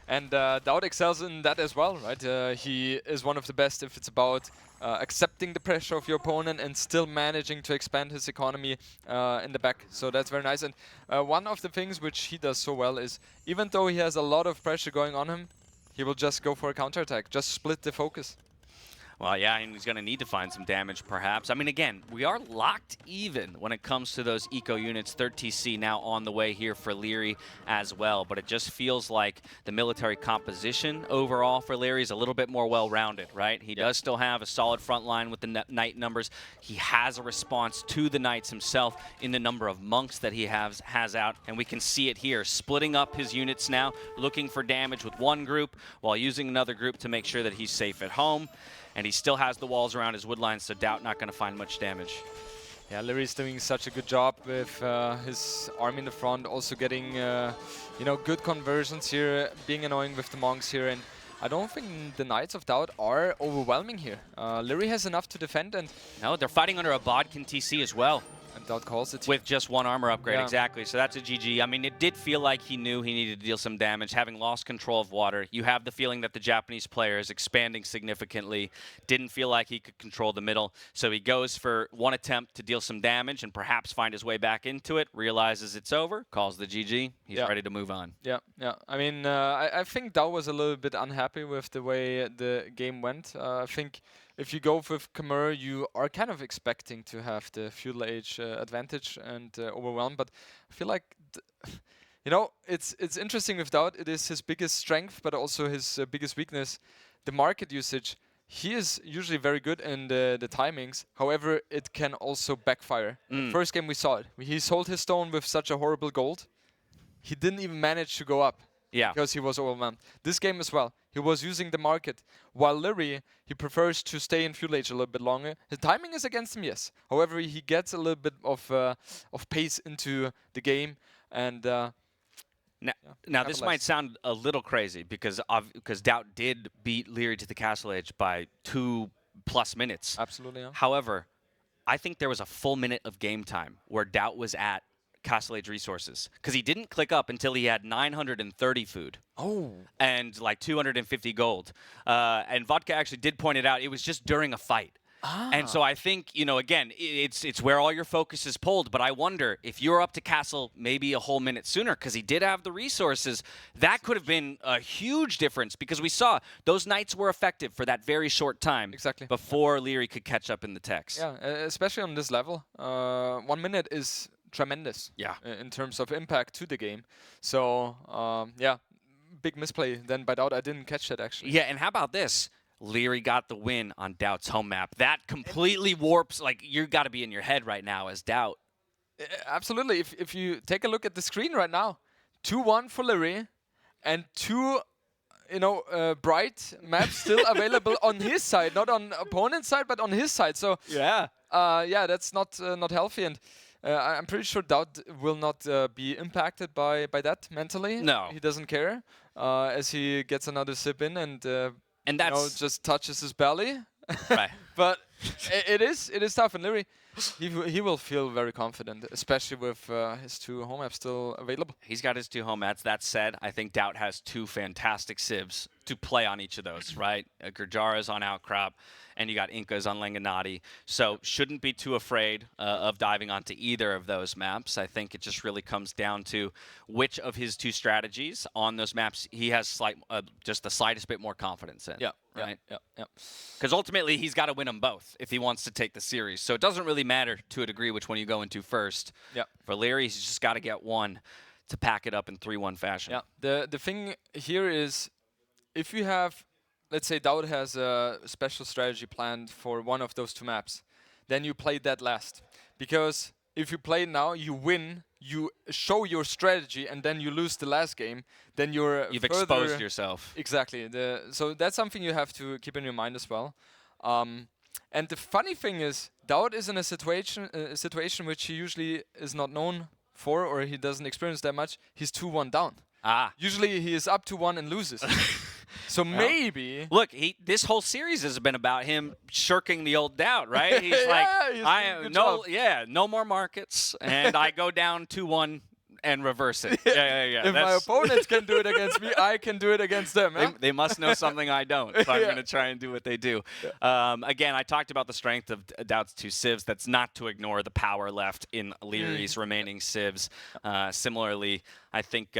[SPEAKER 2] And DAUT excels in that as well, right? He is one of the best if it's about accepting the pressure of your opponent and still managing to expand his economy in the back. So that's very nice. And one of the things which he does so well is, even though he has a lot of pressure going on him, he will just go for a counterattack, just split the focus.
[SPEAKER 1] Well, yeah, and he's going to need to find some damage, perhaps. I mean, again, we are locked even when it comes to those eco units. Third TC now on the way here for Leery as well. But it just feels like the military composition overall for Leery is a little bit more well-rounded, right? He does still have a solid front line with the knight numbers. He has a response to the knights himself in the number of monks that he has out. And we can see it here, splitting up his units now, looking for damage with one group while using another group to make sure that he's safe at home. And he still has the walls around his wood lines, so DAUT not going to find much damage.
[SPEAKER 2] Yeah, Leery's doing such a good job with his army in the front, also getting good conversions here, being annoying with the monks here, and I don't think the Knights of DAUT are overwhelming here. Leery has enough to defend, and
[SPEAKER 1] no, they're fighting under a Bodkin TC as well.
[SPEAKER 2] And DAUT calls it.
[SPEAKER 1] With just one armor upgrade, exactly. So that's a GG. I mean, it did feel like he knew he needed to deal some damage. Having lost control of water, you have the feeling that the Japanese player is expanding significantly. Didn't feel like he could control the middle. So he goes for one attempt to deal some damage and perhaps find his way back into it, realizes it's over, calls the GG. He's ready to move on.
[SPEAKER 2] Yeah. I mean, I think DAUT was a little bit unhappy with the way the game went. I think if you go with Khmer, you are kind of expecting to have the feudal age advantage and overwhelm, but I feel like, it's interesting with DAUT. It is his biggest strength, but also his biggest weakness. The market usage, he is usually very good in the timings. However, it can also backfire. First game we saw it. He sold his stone with such a horrible gold. He didn't even manage to go up. Yeah. Because he was overwhelmed. This game as well, he was using the market. While Leery, he prefers to stay in feudal age a little bit longer. His timing is against him, yes. However, he gets a little bit of pace into the game, and
[SPEAKER 1] now this might sound a little crazy because DAUT did beat Leery to the castle age by 2+ minutes.
[SPEAKER 2] Absolutely. Yeah.
[SPEAKER 1] However, I think there was a full minute of game time where DAUT was at Castle Age resources, because he didn't click up until he had 930 food. And like 250 gold. And Vodka actually did point it out. It was just during a fight. And so I think, again, it's where all your focus is pulled. But I wonder if you're up to Castle maybe a whole minute sooner, because he did have the resources, that could have been a huge difference, because we saw those knights were effective for that very short time.
[SPEAKER 2] Exactly.
[SPEAKER 1] Before Leery could catch up in the text.
[SPEAKER 2] Yeah, especially on this level. 1 minute is tremendous.
[SPEAKER 1] Yeah.
[SPEAKER 2] In terms of impact to the game. So yeah, big misplay then by DAUT. I didn't catch that actually.
[SPEAKER 1] Yeah, and how about this? Leery got the win on DAUT's home map. That completely warps, like, you got to be in your head right now as DAUT.
[SPEAKER 2] Absolutely. If you take a look at the screen right now, 2-1 for Leery, and 2, bright maps still available on his side, not on opponent's side, but on his side. So
[SPEAKER 1] Yeah.
[SPEAKER 2] yeah, that's not healthy, and I'm pretty sure DAUT will not be impacted by that mentally.
[SPEAKER 1] No.
[SPEAKER 2] He doesn't care as he gets another sip in and
[SPEAKER 1] that's
[SPEAKER 2] just touches his belly.
[SPEAKER 1] right.
[SPEAKER 2] But it is tough, and Leery, he will feel very confident, especially with his 2 home maps still available.
[SPEAKER 1] He's got his 2 home mats. That said, I think DAUT has 2 fantastic civs to play on each of those, right? Gurjara's on Outcrop, and you got Inca's on Langan. So shouldn't be too afraid of diving onto either of those maps. I think it just really comes down to which of his 2 strategies on those maps he has just the slightest bit more confidence in.
[SPEAKER 2] Yeah.
[SPEAKER 1] Right?
[SPEAKER 2] Yeah.
[SPEAKER 1] Because ultimately, he's got to win them both if he wants to take the series. So it doesn't really matter to a degree which one you go into first.
[SPEAKER 2] Yeah.
[SPEAKER 1] For Leery, he's just got to get one to pack it up in 3-1 fashion.
[SPEAKER 2] Yeah. The thing here is, if you have, let's say DAUT has a special strategy planned for one of those 2 maps, then you play that last. Because if you play now, you win, you show your strategy, and then you lose the last game, then you've
[SPEAKER 1] exposed yourself.
[SPEAKER 2] Exactly. So that's something you have to keep in your mind as well. And the funny thing is, DAUT is in a situation which he usually is not known for, or he doesn't experience that much. He's 2-1 down. Usually he is up to 1 and loses. So maybe
[SPEAKER 1] look, this whole series has been about him shirking the old DAUT, right? He's no more markets, and I go down 2-1 and reverse it. Yeah.
[SPEAKER 2] If my opponents can do it against me, I can do it against them.
[SPEAKER 1] They must know something I don't, so I'm going to try and do what they do.
[SPEAKER 2] Yeah.
[SPEAKER 1] Again, I talked about the strength of DAUT's 2 civs. That's not to ignore the power left in Leery's remaining civs. Similarly, I think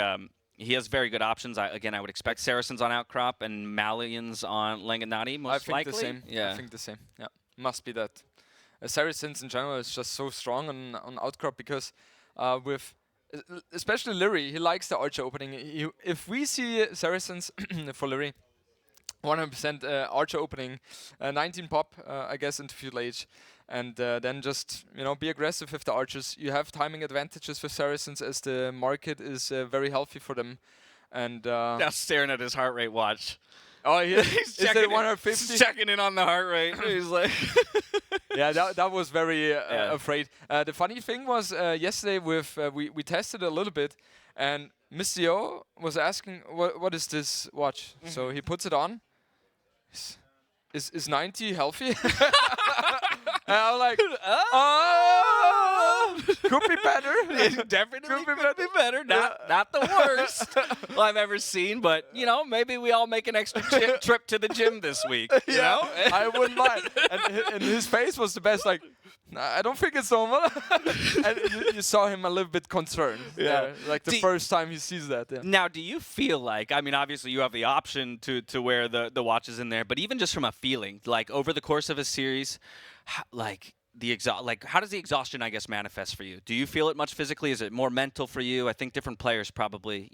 [SPEAKER 1] he has very good options. I would expect Saracens on Outcrop and Malians on Langan most likely.
[SPEAKER 2] The same.
[SPEAKER 1] Yeah.
[SPEAKER 2] I think the same. Yeah, must be that. Saracens in general is just so strong on Outcrop because especially Leery, he likes the Archer opening. If we see Saracens for Leery, 100% Archer opening, 19 pop, I guess, into Feudal Age. And then just, be aggressive with the Archers. You have timing advantages with Saracens as the market is very healthy for them. And
[SPEAKER 1] now staring at his heart rate watch.
[SPEAKER 2] Oh, he's checking 150?
[SPEAKER 1] Checking in on the heart rate. He's like...
[SPEAKER 2] Yeah, that was very afraid. The funny thing was yesterday we tested a little bit, and Mr. was asking, what is this watch? So he puts it on. Is 90 healthy? And I'm like, could be better.
[SPEAKER 1] It definitely could be better. Not the worst I've ever seen, but maybe we all make an extra trip to the gym this week. You know,
[SPEAKER 2] I wouldn't mind. And his face was the best. Like, I don't think it's normal. And you saw him a little bit concerned.
[SPEAKER 1] Yeah,
[SPEAKER 2] like the first time he sees that. Yeah.
[SPEAKER 1] Now, do you feel like? I mean, obviously you have the option to wear the watches in there, but even just from a feeling, like over the course of a series, how does the exhaustion, I guess, manifest for you? Do you feel it much physically? Is it more mental for you? I think different players probably,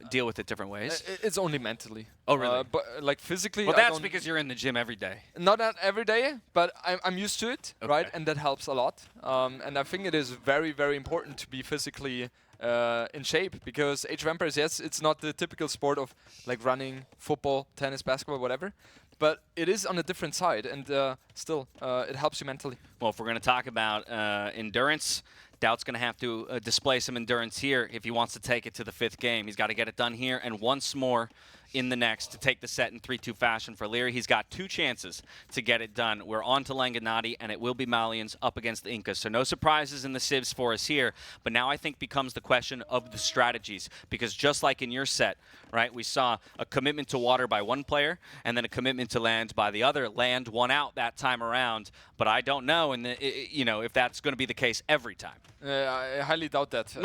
[SPEAKER 1] deal with it different ways.
[SPEAKER 2] It's only mentally.
[SPEAKER 1] Oh, really?
[SPEAKER 2] But like physically.
[SPEAKER 1] Well, that's because you're in the gym every day.
[SPEAKER 2] Not every day, but I'm used to it, right? And that helps a lot. And I think it is very, very important to be physically in shape, because Age of Empires, yes, it's not the typical sport of like running, football, tennis, basketball, whatever. But it is on a different side, and still, it helps you mentally.
[SPEAKER 1] Well, if we're going to talk about endurance, DAUT's going to have to display some endurance here if he wants to take it to the 5th game. He's got to get it done here and once more in the next to take the set in 3-2 fashion for Leery. He's got 2 chances to get it done. We're on to Langan, and it will be Malians up against the Incas. So no surprises in the civs for us here. But now I think becomes the question of the strategies, because just like in your set, right, we saw a commitment to water by one player and then a commitment to land by the other. Land won out that time around, but I don't know, if that's going to be the case every time.
[SPEAKER 2] I highly doubt that.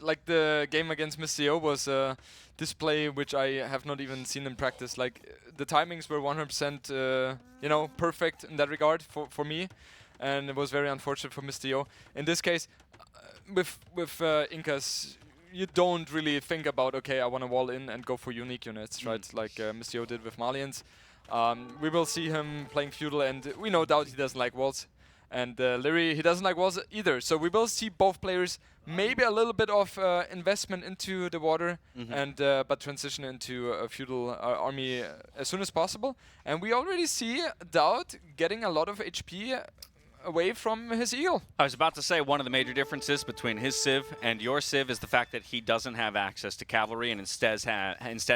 [SPEAKER 2] Like the game against Mr. was display which I have not even seen in practice. Like the timings were 100% perfect in that regard for me, and it was very unfortunate for Mr. In this case, with Incas, you don't really think about, okay, I want to wall in and go for unique units, right? Like Mr. Yo did with Malians. We will see him playing feudal, and we know DAUT, he doesn't like walls. And LIEREY, he doesn't like walls either. So we will see both players maybe a little bit of investment into the water, and but transition into a feudal army as soon as possible. And we already see DAUT getting a lot of HP away from his eagle.
[SPEAKER 1] I was about to say one of the major differences between his civ and your civ is the fact that he doesn't have access to cavalry and instead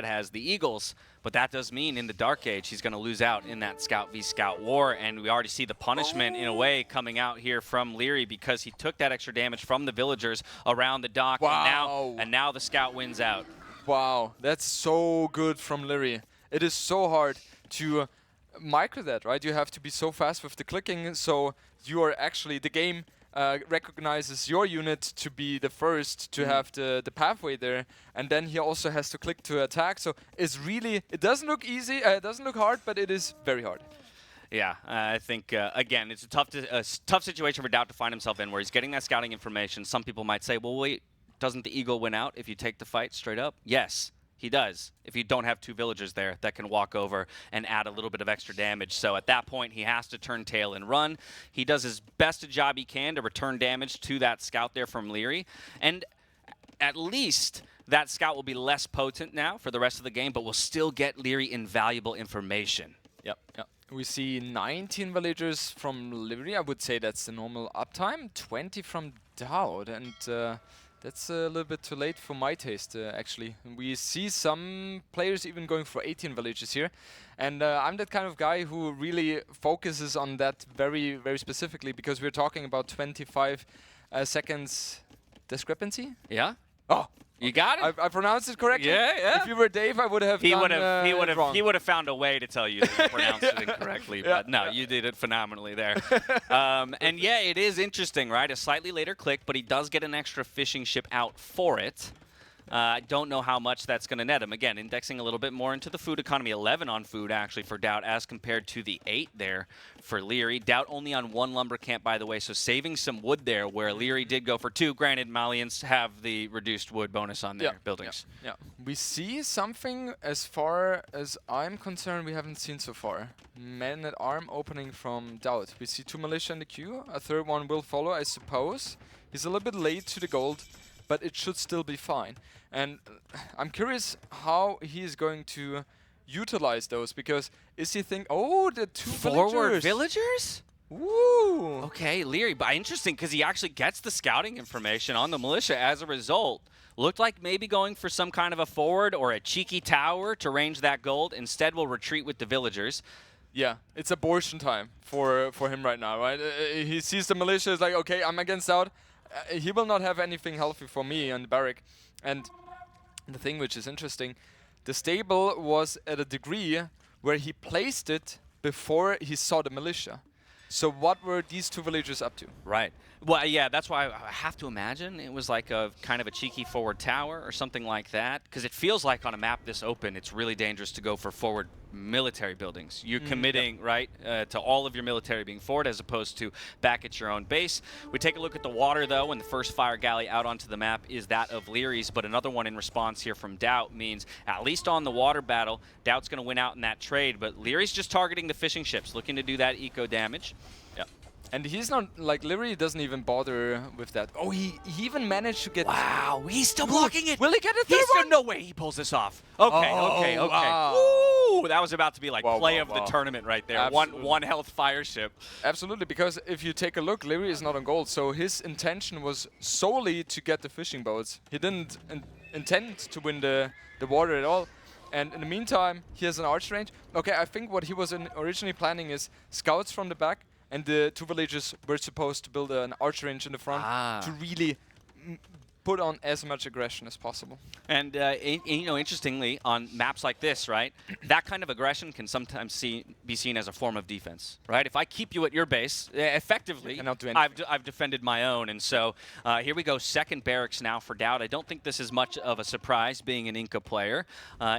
[SPEAKER 1] has the eagles. But that does mean in the Dark Age he's going to lose out in that Scout v Scout war, and we already see the punishment in a way coming out here from LIEREY because he took that extra damage from the villagers around the dock, and now the Scout wins out.
[SPEAKER 2] Wow, that's so good from LIEREY. It is so hard to micro that, right? You have to be so fast with the clicking, so you are actually, the game recognizes your unit to be the first to have the pathway there, and then he also has to click to attack. So it's really, it doesn't look easy, it doesn't look hard, but it is very hard.
[SPEAKER 1] Yeah, I think, again, it's a tough situation for DAUT to find himself in, where he's getting that scouting information. Some people might say, well, wait, doesn't the eagle win out if you take the fight straight up? Yes. He does, if you don't have two villagers there that can walk over and add a little bit of extra damage. So at that point, he has to turn tail and run. He does as best a job he can to return damage to that scout there from LIEREY. And at least that scout will be less potent now for the rest of the game, but will still get LIEREY invaluable information.
[SPEAKER 2] Yep. We see 19 villagers from LIEREY. I would say that's the normal uptime. 20 from DAUT, and that's a little bit too late for my taste, actually. We see some players even going for 18 villages here. And I'm that kind of guy who really focuses on that very, very specifically, because we're talking about 25 seconds discrepancy.
[SPEAKER 1] Yeah?
[SPEAKER 2] Oh!
[SPEAKER 1] You got it.
[SPEAKER 2] I pronounced it correctly.
[SPEAKER 1] Yeah.
[SPEAKER 2] If you were Dave, I would have.
[SPEAKER 1] He would have found a way to tell you that you pronounced it incorrectly.
[SPEAKER 2] Yeah.
[SPEAKER 1] But no, you did it phenomenally there. And yeah, it is interesting, right? A slightly later click, but he does get an extra fishing ship out for it. I don't know how much that's going to net him. Again, indexing a little bit more into the food economy. 11 on food, actually, for DAUT, as compared to the 8 there for LIEREY. DAUT only on 1 lumber camp, by the way, so saving some wood there, where LIEREY did go for 2. Granted, Malians have the reduced wood bonus on their buildings.
[SPEAKER 2] Yeah. We see something, as far as I'm concerned, we haven't seen so far. Man-at-arm opening from DAUT. We see 2 militia in the queue. A third one will follow, I suppose. He's a little bit late to the gold, but it should still be fine. And I'm curious how he is going to utilize those, because is he the 2
[SPEAKER 1] forward villagers?
[SPEAKER 2] Woo!
[SPEAKER 1] Okay, LIEREY, but interesting, because he actually gets the scouting information on the militia as a result. Looked like maybe going for some kind of a forward or a cheeky tower to range that gold. Instead, will retreat with the villagers.
[SPEAKER 2] Yeah, it's abortion time for him right now, right? He sees the militia, is like, okay, I'm against DAUT. He will not have anything healthy for me on the barrack. And the thing which is interesting, the stable was at a degree where he placed it before he saw the militia. So what were these 2 villagers up to?
[SPEAKER 1] Right. Well, yeah, that's why I have to imagine it was like a kind of a cheeky forward tower or something like that, because it feels like on a map this open, it's really dangerous to go for forward military buildings. You're committing, right, to all of your military being forward as opposed to back at your own base. We take a look at the water, though, and the first fire galley out onto the map is that of LIEREY's, but another one in response here from DAUT means, at least on the water battle, DAUT's going to win out in that trade, but LIEREY's just targeting the fishing ships, looking to do that eco damage.
[SPEAKER 2] And he's not, like, LIEREY doesn't even bother with that. Oh, he even managed to get...
[SPEAKER 1] Wow, he's still blocking it.
[SPEAKER 2] Will he get a third one?
[SPEAKER 1] No way he pulls this off. Okay.
[SPEAKER 2] Wow.
[SPEAKER 1] Ooh, that was about to be like play of the tournament right there. One health fire ship.
[SPEAKER 2] Absolutely, because if you take a look, LIEREY is not on gold, so his intention was solely to get the fishing boats. He didn't intend to win the water at all. And in the meantime, he has an arch range. Okay, I think what he was originally planning is scouts from the back, and the 2 villagers were supposed to build an arch range in the front to really put on as much aggression as possible.
[SPEAKER 1] And you know, interestingly, on maps like this, right, that kind of aggression can sometimes be seen as a form of defense, right? If I keep you at your base, effectively, I've defended my own. And so here we go, second barracks now for DAUT. I don't think this is much of a surprise, being an Inca player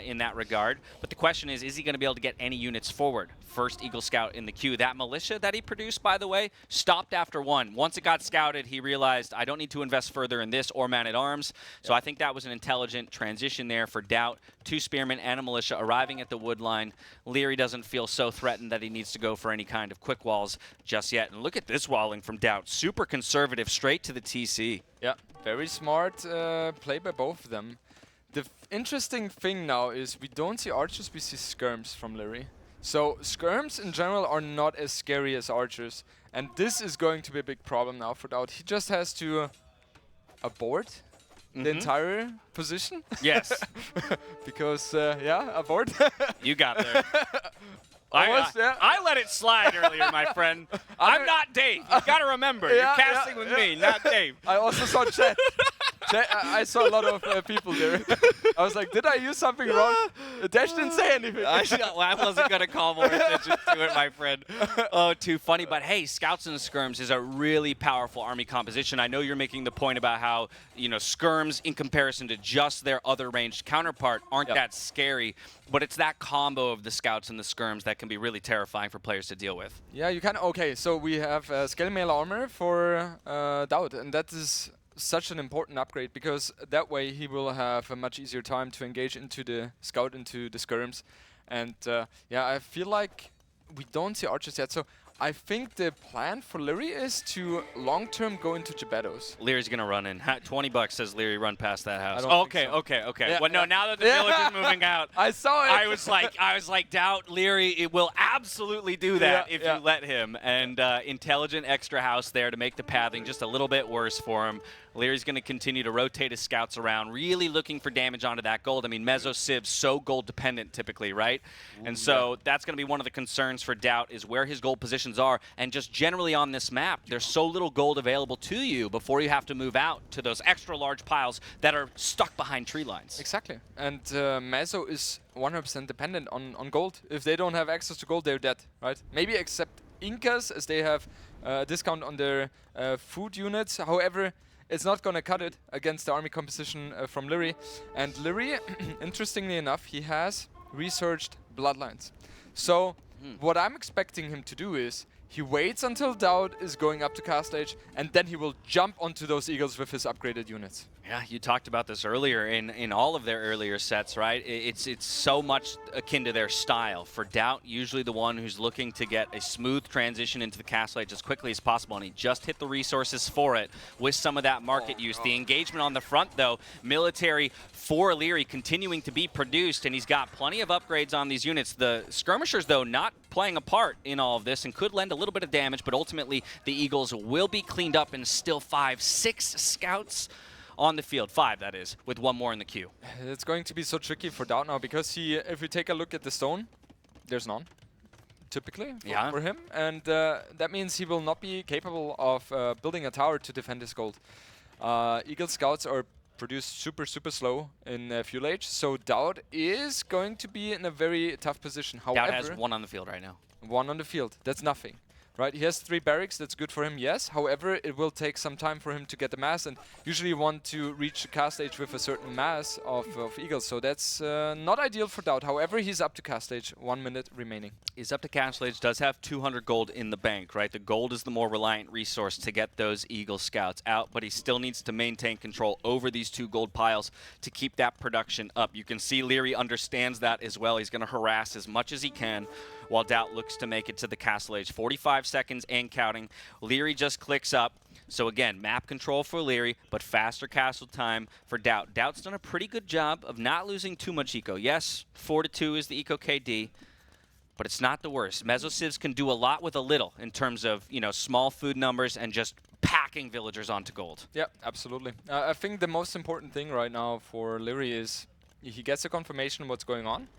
[SPEAKER 1] in that regard. But the question is he going to be able to get any units forward? First Eagle Scout in the queue. That militia that he produced, by the way, stopped after one. Once it got scouted, he realized, I don't need to invest further in this or man-at-arms. So I think that was an intelligent transition there for DAUT. 2 spearmen and a militia arriving at the wood line. Leery doesn't feel so threatened that he needs to go for any kind of quick walls just yet. And look at this walling from DAUT. Super conservative, straight to the TC.
[SPEAKER 2] Yeah, very smart play by both of them. The interesting thing now is we don't see archers, we see skirms from Leery. So skirms in general are not as scary as archers. And this is going to be a big problem now for DAUT. He just has to abort the entire position.
[SPEAKER 1] Yes.
[SPEAKER 2] Because, yeah, abort.
[SPEAKER 1] You got there. I let it slide earlier, my friend. I'm not Dave. You got to remember, you're casting with me, not Dave.
[SPEAKER 2] I also saw chat. I saw a lot of people there. I was like, did I use something wrong? Dash didn't say anything.
[SPEAKER 1] I wasn't going to call more attention to it, my friend. Oh, too funny. But hey, Scouts and Skirms is a really powerful army composition. I know you're making the point about how, you know, Skirms, in comparison to just their other ranged counterpart, aren't that scary. But it's that combo of the Scouts and the Skirms that can be really terrifying for players to deal with.
[SPEAKER 2] Yeah, you can. Okay, so we have scale mail armor for DAUT, and that is such an important upgrade because that way he will have a much easier time to engage into the Scout, into the Skirms. And yeah, I feel like we don't see archers yet. So I think the plan for Leery is to long-term go into Gebetos.
[SPEAKER 1] Leary's going to run in. $20 says Leery run past that house. Okay.
[SPEAKER 2] Yeah,
[SPEAKER 1] well, no, now that the village is moving out,
[SPEAKER 2] I saw it.
[SPEAKER 1] I was like, DAUT, Leery, it will absolutely do that if you let him. And intelligent extra house there to make the pathing just a little bit worse for him. Leary's going to continue to rotate his scouts around, really looking for damage onto that gold. I mean, Mezzo Civ's so gold dependent typically, right? And so that's going to be one of the concerns for DAUT is where his gold positions are. And just generally on this map, there's so little gold available to you before you have to move out to those extra large piles that are stuck behind tree lines.
[SPEAKER 2] Exactly. And Mezzo is 100% dependent on gold. If they don't have access to gold, they're dead, right? Maybe except Incas, as they have a discount on their food units. However, it's not going to cut it against the army composition from Leery. And Leery, interestingly enough, he has researched bloodlines. So what I'm expecting him to do is he waits until DAUT is going up to cast age, and then he will jump onto those eagles with his upgraded units.
[SPEAKER 1] Yeah, you talked about this earlier in all of their earlier sets, right? It's so much akin to their style. For DAUT, usually the one who's looking to get a smooth transition into the castle age as quickly as possible, and he just hit the resources for it with some of that market use. The engagement on the front, though, military for Leery continuing to be produced, and he's got plenty of upgrades on these units. The skirmishers, though, not playing a part in all of this and could lend a little bit of damage, but ultimately the Eagles will be cleaned up and still 6 scouts on the field, 5 that is, with 1 more in the queue.
[SPEAKER 2] It's going to be so tricky for DAUT now because if we take a look at the stone, there's none, typically, for him. And that means he will not be capable of building a tower to defend his gold. Eagle Scouts are produced super slow in fuel age, so DAUT is going to be in a very tough position. However,
[SPEAKER 1] DAUT has 1 on the field right now.
[SPEAKER 2] 1 on the field, that's nothing. Right, he has 3 barracks, that's good for him, yes. However, it will take some time for him to get the mass, and usually you want to reach the cast age with a certain mass of eagles, so that's not ideal for DAUT. However, he's up to cast age, 1 minute remaining.
[SPEAKER 1] He's up to cast age, does have 200 gold in the bank, right? The gold is the more reliant resource to get those Eagle Scouts out, but he still needs to maintain control over these 2 gold piles to keep that production up. You can see Leery understands that as well. He's going to harass as much as he can while DAUT looks to make it to the castle age. 45 seconds and counting. Leery just clicks up. So again, map control for Leery, but faster castle time for DAUT. DAUT's done a pretty good job of not losing too much eco. Yes, 4-2 is the eco KD, but it's not the worst. Mezzo Civs can do a lot with a little in terms of, you know, small food numbers and just packing villagers onto gold.
[SPEAKER 2] Yeah, absolutely. I think the most important thing right now for Leery is he gets a confirmation of what's going on.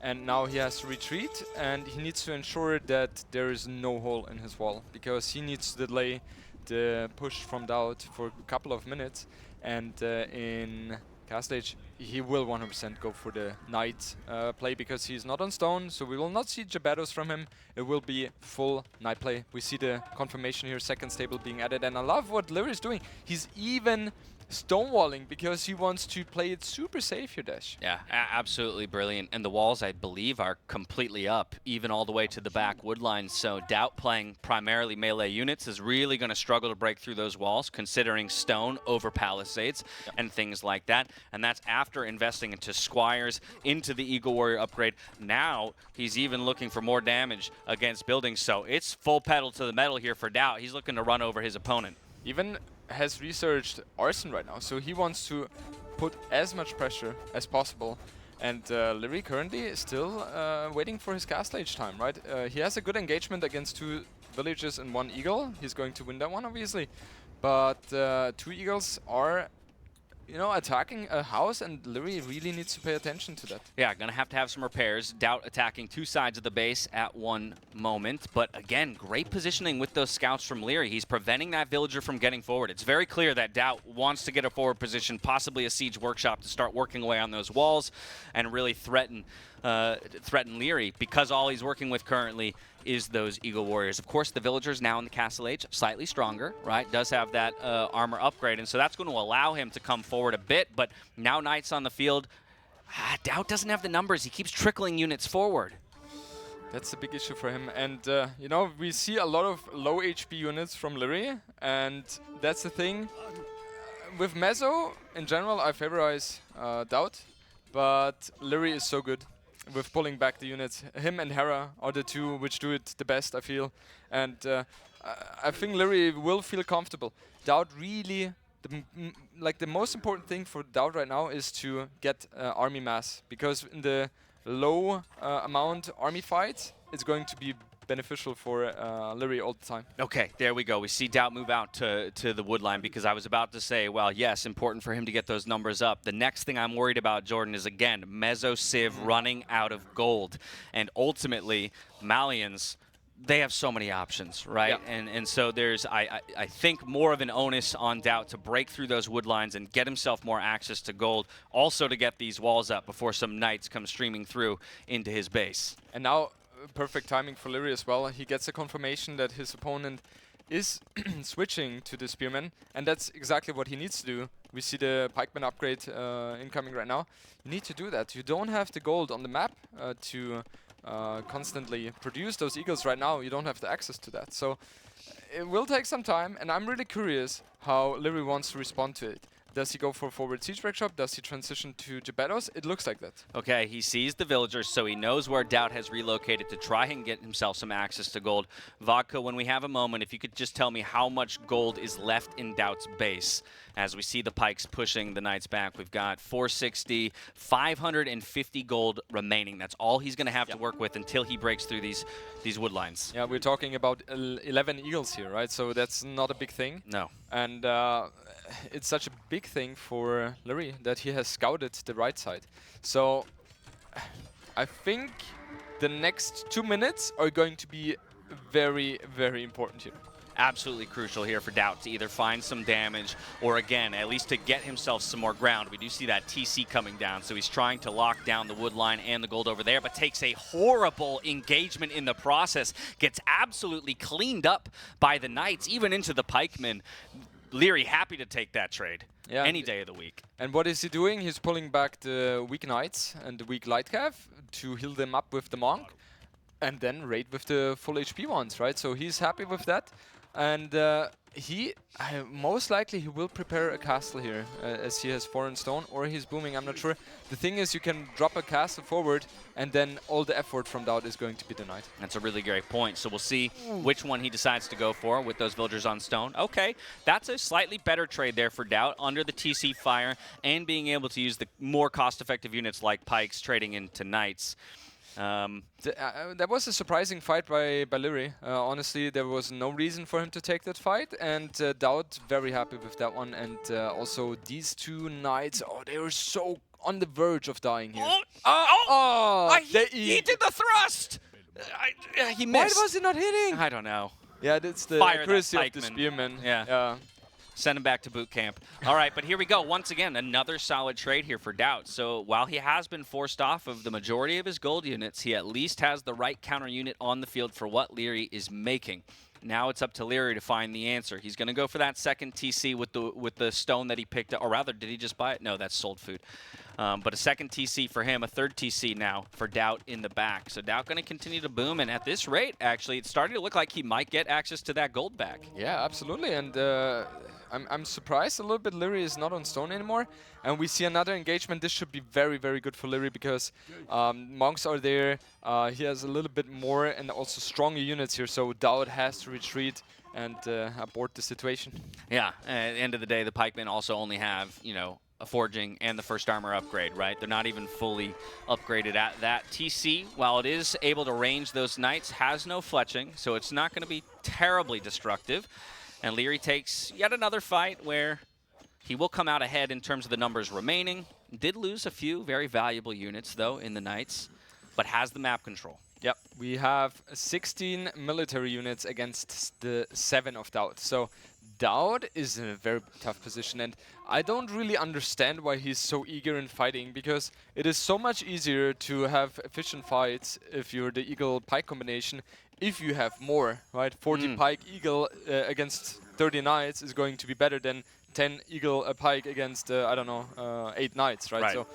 [SPEAKER 2] And now he has to retreat, and he needs to ensure that there is no hole in his wall, because he needs to delay the push from DAUT for a couple of minutes. And in Castle Age, he will 100% go for the knight play because he's not on stone, so we will not see Jabados from him. It will be full knight play. We see the confirmation here, second stable being added, and I love what Lier is doing. He's even stonewalling because he wants to play it super safe here, Dash.
[SPEAKER 1] Yeah, absolutely brilliant. And the walls, I believe, are completely up, even all the way to the back wood line. So DAUT playing primarily melee units is really going to struggle to break through those walls, considering stone over palisades and things like that. And that's after investing into squires, into the Eagle Warrior upgrade. Now he's even looking for more damage against buildings. So it's full pedal to the metal here for DAUT. He's looking to run over his opponent.
[SPEAKER 2] Even has researched arson right now, so he wants to put as much pressure as possible. And Lier currently is still waiting for his Castle Age time, right? He has a good engagement against 2 villages and 1 eagle. He's going to win that one, obviously. But 2 eagles are, you know, attacking a house, and Lier really needs to pay attention to that.
[SPEAKER 1] Yeah, gonna have to have some repairs. DAUT attacking 2 sides of the base at one moment. But again, great positioning with those scouts from Lier. He's preventing that villager from getting forward. It's very clear that DAUT wants to get a forward position, possibly a siege workshop to start working away on those walls and really threaten Lier, because all he's working with currently is those Eagle Warriors. Of course, the villagers now in the Castle Age, slightly stronger, right? Does have that armor upgrade, and so that's going to allow him to come forward a bit, but now Knights on the field. DAUT doesn't have the numbers. He keeps trickling units forward.
[SPEAKER 2] That's a big issue for him, and you know, we see a lot of low HP units from Lier, and that's the thing. With Mezzo, in general, I favorize DAUT, but Lier is so good with pulling back the units. Him and Hera are the 2 which do it the best, I feel. And I think Lier will feel comfortable. DAUT really, the most important thing for DAUT right now is to get army mass. Because in the low amount army fights, it's going to be beneficial for Lier all the time. Okay,
[SPEAKER 1] there we go. We see DAUT move out to the wood line, because I was about to say, well, yes, important for him to get those numbers up. The next thing I'm worried about, Jordan, is, again, Mezzo Civ running out of gold. And ultimately, Malians, they have so many options, right?
[SPEAKER 2] Yeah.
[SPEAKER 1] And so there's, I think, more of an onus on DAUT to break through those wood lines and get himself more access to gold, also to get these walls up before some knights come streaming through into his base.
[SPEAKER 2] And now, perfect timing for Lier as well. He gets a confirmation that his opponent is switching to the Spearman, and that's exactly what he needs to do. We see the Pikeman upgrade incoming right now. You need to do that. You don't have the gold on the map to constantly produce those eagles right now. You don't have the access to that. So it will take some time, and I'm really curious how Lier wants to respond to it. Does he go for forward siege workshop? Does he transition to Jabados? It looks like that.
[SPEAKER 1] Okay, he sees the villagers, so he knows where DAUT has relocated to try and get himself some access to gold. Vodka, when we have a moment, if you could just tell me how much gold is left in DAUT's base as we see the pikes pushing the knights back. We've got 460, 550 gold remaining. That's all he's going to have to work with until he breaks through these wood lines.
[SPEAKER 2] Yeah, we're talking about 11 eagles here, right? So that's not a big thing.
[SPEAKER 1] No.
[SPEAKER 2] And it's such a big thing for Lier that he has scouted the right side. So I think the next 2 minutes are going to be very, very important here.
[SPEAKER 1] Absolutely crucial here for DAUT to either find some damage or, again, at least to get himself some more ground. We do see that TC coming down, so he's trying to lock down the wood line and the gold over there, but takes a horrible engagement in the process. Gets absolutely cleaned up by the knights, even into the pikemen. Lier happy to take that trade any day of the week.
[SPEAKER 2] And what is he doing? He's pulling back the weak knights and the weak light cav to heal them up with the monk, and then raid with the full HP ones, right? So he's happy with that. And most likely he will prepare a castle here, as he has foreign stone, or he's booming, I'm not sure. The thing is, you can drop a castle forward, and then all the effort from DAUT is going to be denied.
[SPEAKER 1] That's a really great point. So we'll see which one he decides to go for with those villagers on stone. Okay, that's a slightly better trade there for DAUT, under the TC fire, and being able to use the more cost-effective units like pikes trading into knights.
[SPEAKER 2] That was a surprising fight by Lier. Honestly, there was no reason for him to take that fight, and DAUT very happy with that one. And also these two knights, they were so on the verge of dying here.
[SPEAKER 1] He did the thrust! He missed.
[SPEAKER 2] Why was he not hitting?
[SPEAKER 1] I don't know.
[SPEAKER 2] Yeah, that's the
[SPEAKER 1] Fire
[SPEAKER 2] accuracy
[SPEAKER 1] that
[SPEAKER 2] of the spearman.
[SPEAKER 1] Yeah. Send him back to boot camp. All right, but here we go. Once again, another solid trade here for DAUT. So while he has been forced off of the majority of his gold units, he at least has the right counter unit on the field for what Leery is making. Now it's up to Leery to find the answer. He's going to go for that second TC with the stone that he picked up. Or rather, did he just buy it? No, that's sold food. But a second TC for him, a third TC now for DAUT in the back. So DAUT going to continue to boom, and at this rate, actually, it's starting to look like he might get access to that gold back.
[SPEAKER 2] Yeah, absolutely, and I'm surprised a little bit Leery is not on stone anymore, and we see another engagement. This should be very, very good for Leery because monks are there. He has a little bit more and also stronger units here, so DAUT has to retreat and abort the situation.
[SPEAKER 1] Yeah, at the end of the day, the pikemen also only have, you know, a forging and the first armor upgrade, right? They're not even fully upgraded at that. TC, while it is able to range those knights, has no fletching, so it's not going to be terribly destructive. And Leery takes yet another fight where he will come out ahead in terms of the numbers remaining. Did lose a few very valuable units, though, in the knights, but has the map control.
[SPEAKER 2] Yep, we have 16 military units against the 7 of DAUT. So DAUT is in a very tough position, and I don't really understand why he's so eager in fighting, because it is so much easier to have efficient fights if you're the Eagle-Pike combination, if you have more, right? 40 Pike Eagle against 30 Knights is going to be better than 10 Eagle Pike against, I don't know, 8 Knights, right? So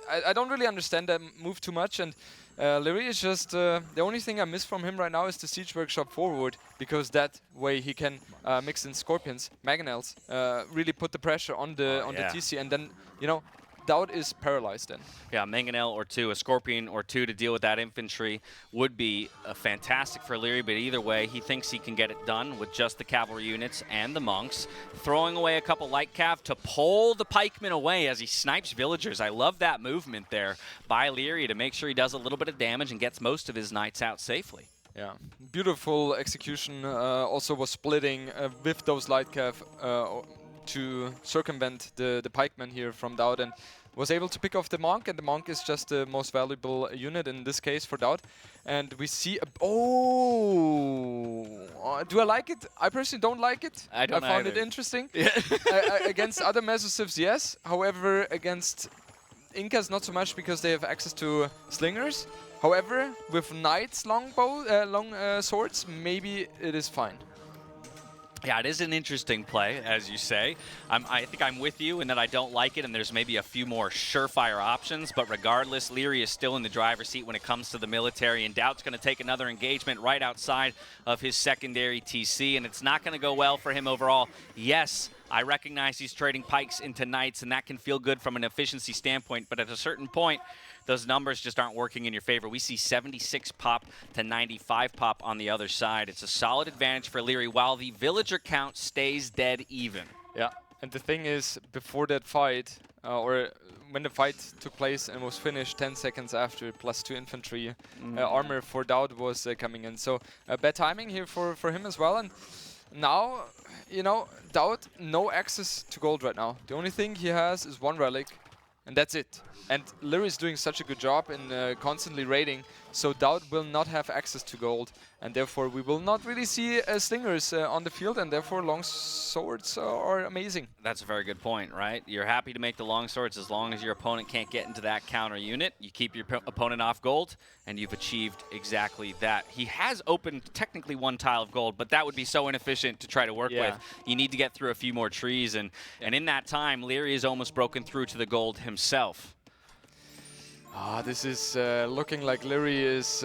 [SPEAKER 2] I don't really understand that move too much, and Leery is just, the only thing I miss from him right now is the Siege Workshop forward, because that way he can mix in Scorpions, Mangonels, really put the pressure on the TC, and then, you know, DAUT is paralyzed then.
[SPEAKER 1] Yeah, Mangonel or two, a Scorpion or two to deal with that infantry would be fantastic for Leery, but either way, he thinks he can get it done with just the cavalry units and the monks. Throwing away a couple light cav to pull the pikemen away as he snipes villagers. I love that movement there by Leery to make sure he does a little bit of damage and gets most of his knights out safely.
[SPEAKER 2] Yeah, beautiful execution. Also was splitting with those light cav to circumvent the pikemen here from DAUT, and was able to pick off the monk, and the monk is just the most valuable unit in this case for DAUT. And we see do I like it? I personally don't like it.
[SPEAKER 1] I
[SPEAKER 2] found it interesting. Against other Mesosivs, yes. However, against Incas, not so much, because they have access to slingers. However, with knights, long swords, maybe it is fine.
[SPEAKER 1] Yeah, it is an interesting play, as you say. I think I'm with you in that I don't like it, and there's maybe a few more surefire options, but regardless, Leery is still in the driver's seat when it comes to the military, and DAUT's going to take another engagement right outside of his secondary TC, and it's not going to go well for him overall. Yes, I recognize he's trading pikes into knights, and that can feel good from an efficiency standpoint, but at a certain point, those numbers just aren't working in your favor. We see 76 pop to 95 pop on the other side. It's a solid advantage for Leery while the villager count stays dead even.
[SPEAKER 2] Yeah, and the thing is, before that fight, or when the fight took place and was finished 10 seconds after, +2 infantry armor for DAUT was coming in. So bad timing here for him as well. And now, you know, DAUT, no access to gold right now. The only thing he has is 1 relic, and that's it. And Leery is doing such a good job in constantly raiding, so DAUT will not have access to gold, and therefore we will not really see slingers on the field, and therefore long swords are amazing.
[SPEAKER 1] That's a very good point, right? You're happy to make the long swords as long as your opponent can't get into that counter unit. You keep your opponent off gold, and you've achieved exactly that. He has opened technically 1 tile of gold, but that would be so inefficient to try to work with. You need to get through a few more trees, and in that time, Leery is almost broken through to the gold himself.
[SPEAKER 2] This is looking like Leery is,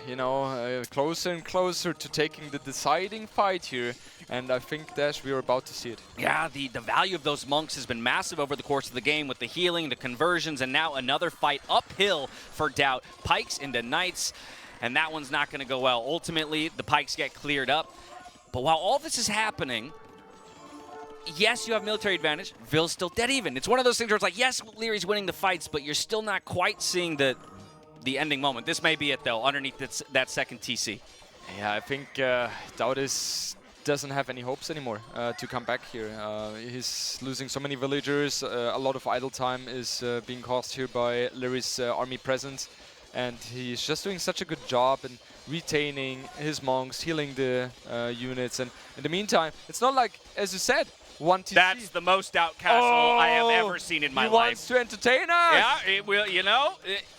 [SPEAKER 2] you know, closer and closer to taking the deciding fight here. And I think, Dash, we are about to see it.
[SPEAKER 1] Yeah, the value of those monks has been massive over the course of the game with the healing, the conversions, and now another fight uphill for DAUT. Pikes into knights, and that one's not going to go well. Ultimately, the pikes get cleared up. But while all this is happening, yes, you have military advantage. Ville's still dead even. It's one of those things where it's like, yes, Leery's winning the fights, but you're still not quite seeing the ending moment. This may be it, though, underneath that second TC.
[SPEAKER 2] Yeah, I think DAUT doesn't have any hopes anymore to come back here. He's losing so many villagers. A lot of idle time is being caused here by Leery's army presence. and he's just doing such a good job in retaining his monks, healing the units, and in the meantime, it's not like, as you said, 1 TC.
[SPEAKER 1] That's the most DAUT castle I have ever seen in my
[SPEAKER 2] He
[SPEAKER 1] life.
[SPEAKER 2] wants to entertain us!
[SPEAKER 1] Yeah, it will, you know,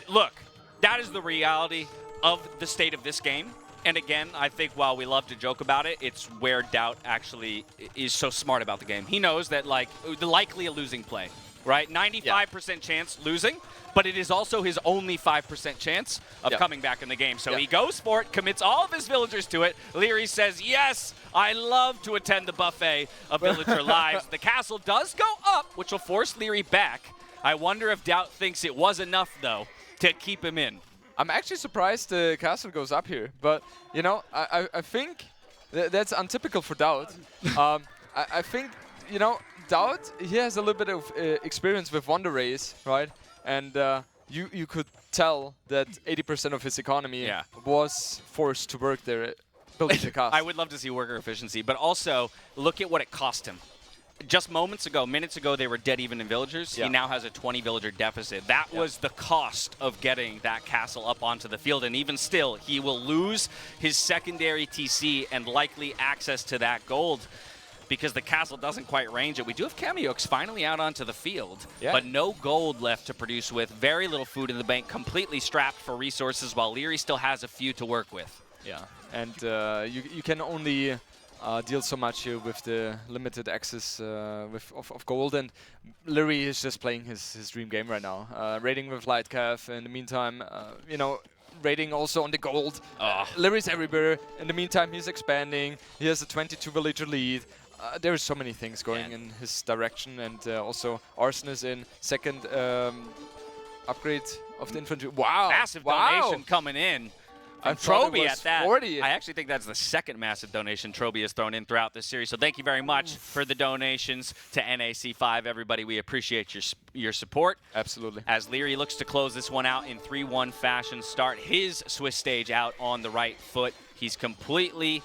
[SPEAKER 1] look, that is the reality of the state of this game. And again, I think while we love to joke about it, it's where DAUT actually is so smart about the game. He knows that, like, likely a losing play, right? 95% chance losing, but it is also his only 5% chance of coming back in the game. So he goes for it, commits all of his villagers to it. Liere says, yes, I love to attend the buffet of villager lives. The castle does go up, which will force Liere back. I wonder if DAUT thinks it was enough, though, to keep him in.
[SPEAKER 2] I'm actually surprised the castle goes up here, but you know, I think that's untypical for DAUT. I think, you know, DAUT, he has a little bit of experience with Wonder Rays, right? And you could tell that 80% of his economy was forced to work there building the castle.
[SPEAKER 1] I would love to see worker efficiency, but also look at what it cost him. Just minutes ago, they were dead even in villagers. He now has a 20 villager deficit. That was the cost of getting that castle up onto the field. And even still, he will lose his secondary TC and likely access to that gold because the castle doesn't quite range it. We do have Kamiyuks finally out onto the field, but no gold left to produce with. Very little food in the bank, completely strapped for resources, while Liere still has a few to work with.
[SPEAKER 2] Yeah, and you can only deal so much here with the limited access of gold, and Liere is just playing his dream game right now. Raiding with Lightcav in the meantime, you know, raiding also on the gold. Liere is everywhere. In the meantime, he's expanding. He has a 22 villager lead. There are so many things going in his direction, and also Arson is in second upgrade of the infantry. Wow!
[SPEAKER 1] Massive donation coming in. And Troby at that.
[SPEAKER 2] 40.
[SPEAKER 1] I actually think that's the second massive donation Troby has thrown in throughout this series. So thank you very much for the donations to NAC5, everybody. We appreciate your support.
[SPEAKER 2] Absolutely.
[SPEAKER 1] As Liere looks to close this one out in 3-1 fashion, start his Swiss stage out on the right foot. He's completely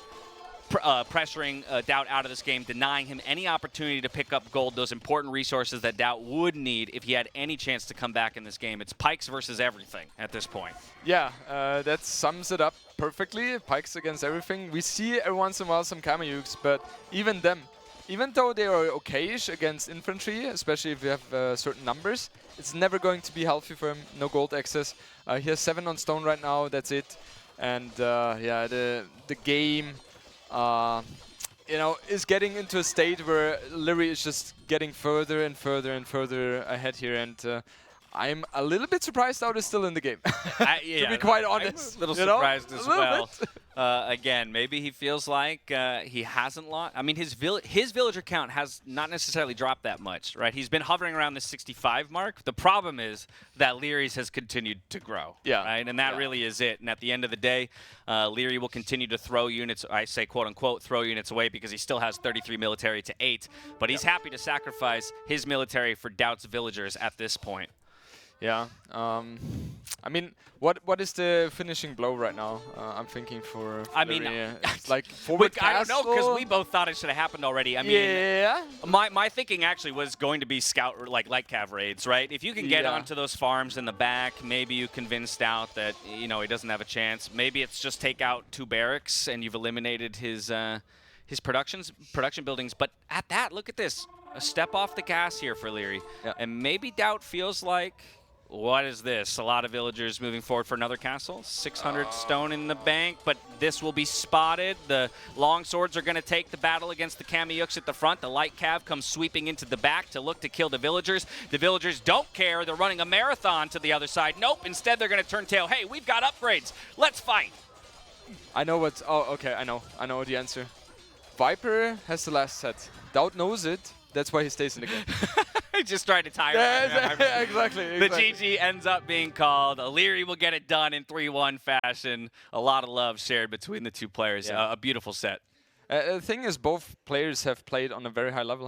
[SPEAKER 1] pressuring DAUT out of this game, denying him any opportunity to pick up gold, those important resources that DAUT would need if he had any chance to come back in this game. It's Pikes versus everything at this point.
[SPEAKER 2] Yeah, that sums it up perfectly. Pikes against everything. We see every once in a while some Kamiyuks, but even them, even though they are okay-ish against infantry, especially if you have certain numbers, it's never going to be healthy for him. No gold access. He has 7 on stone right now, that's it. And yeah, the game you know, is getting into a state where Liere is just getting further and further and further ahead here, and I'm a little bit surprised DAUT is still in the game. To be quite honest,
[SPEAKER 1] I'm a little surprised as well. Again, maybe he feels like he hasn't lost. I mean, his villager count has not necessarily dropped that much, right? He's been hovering around the 65 mark. The problem is that Liere's has continued to grow, right? And that really is it. And at the end of the day, Liere will continue to throw units, I say quote-unquote throw units away, because he still has 33 military to 8. But he's happy to sacrifice his military for DAUT's villagers at this point.
[SPEAKER 2] Yeah, I mean, what is the finishing blow right now? I'm thinking for
[SPEAKER 1] I mean,
[SPEAKER 2] it's like forward
[SPEAKER 1] I don't know, because we both thought it should have happened already. I mean, my thinking actually was going to be scout, like cav raids, right? If you can get onto those farms in the back, maybe you convinced DAUT that, you know, he doesn't have a chance. Maybe it's just take out 2 barracks and you've eliminated his production buildings. But at that, look at this. A step off the gas here for Liere. And maybe DAUT feels like, what is this? A lot of villagers moving forward for another castle. 600 stone in the bank, but this will be spotted. The long swords are going to take the battle against the Kamiyuks at the front. The light cav comes sweeping into the back to look to kill the villagers. The villagers don't care. They're running a marathon to the other side. Nope, instead they're going to turn tail. Hey, we've got upgrades. Let's fight.
[SPEAKER 2] I know what's... Oh, okay, I know the answer. Viper has the last set. DAUT knows it. That's why he stays in the game.
[SPEAKER 1] He just tried to tire him.
[SPEAKER 2] Exactly.
[SPEAKER 1] The GG ends up being called. Liere will get it done in 3-1 fashion. A lot of love shared between the two players. A beautiful set.
[SPEAKER 2] The thing is, both players have played on a very high level.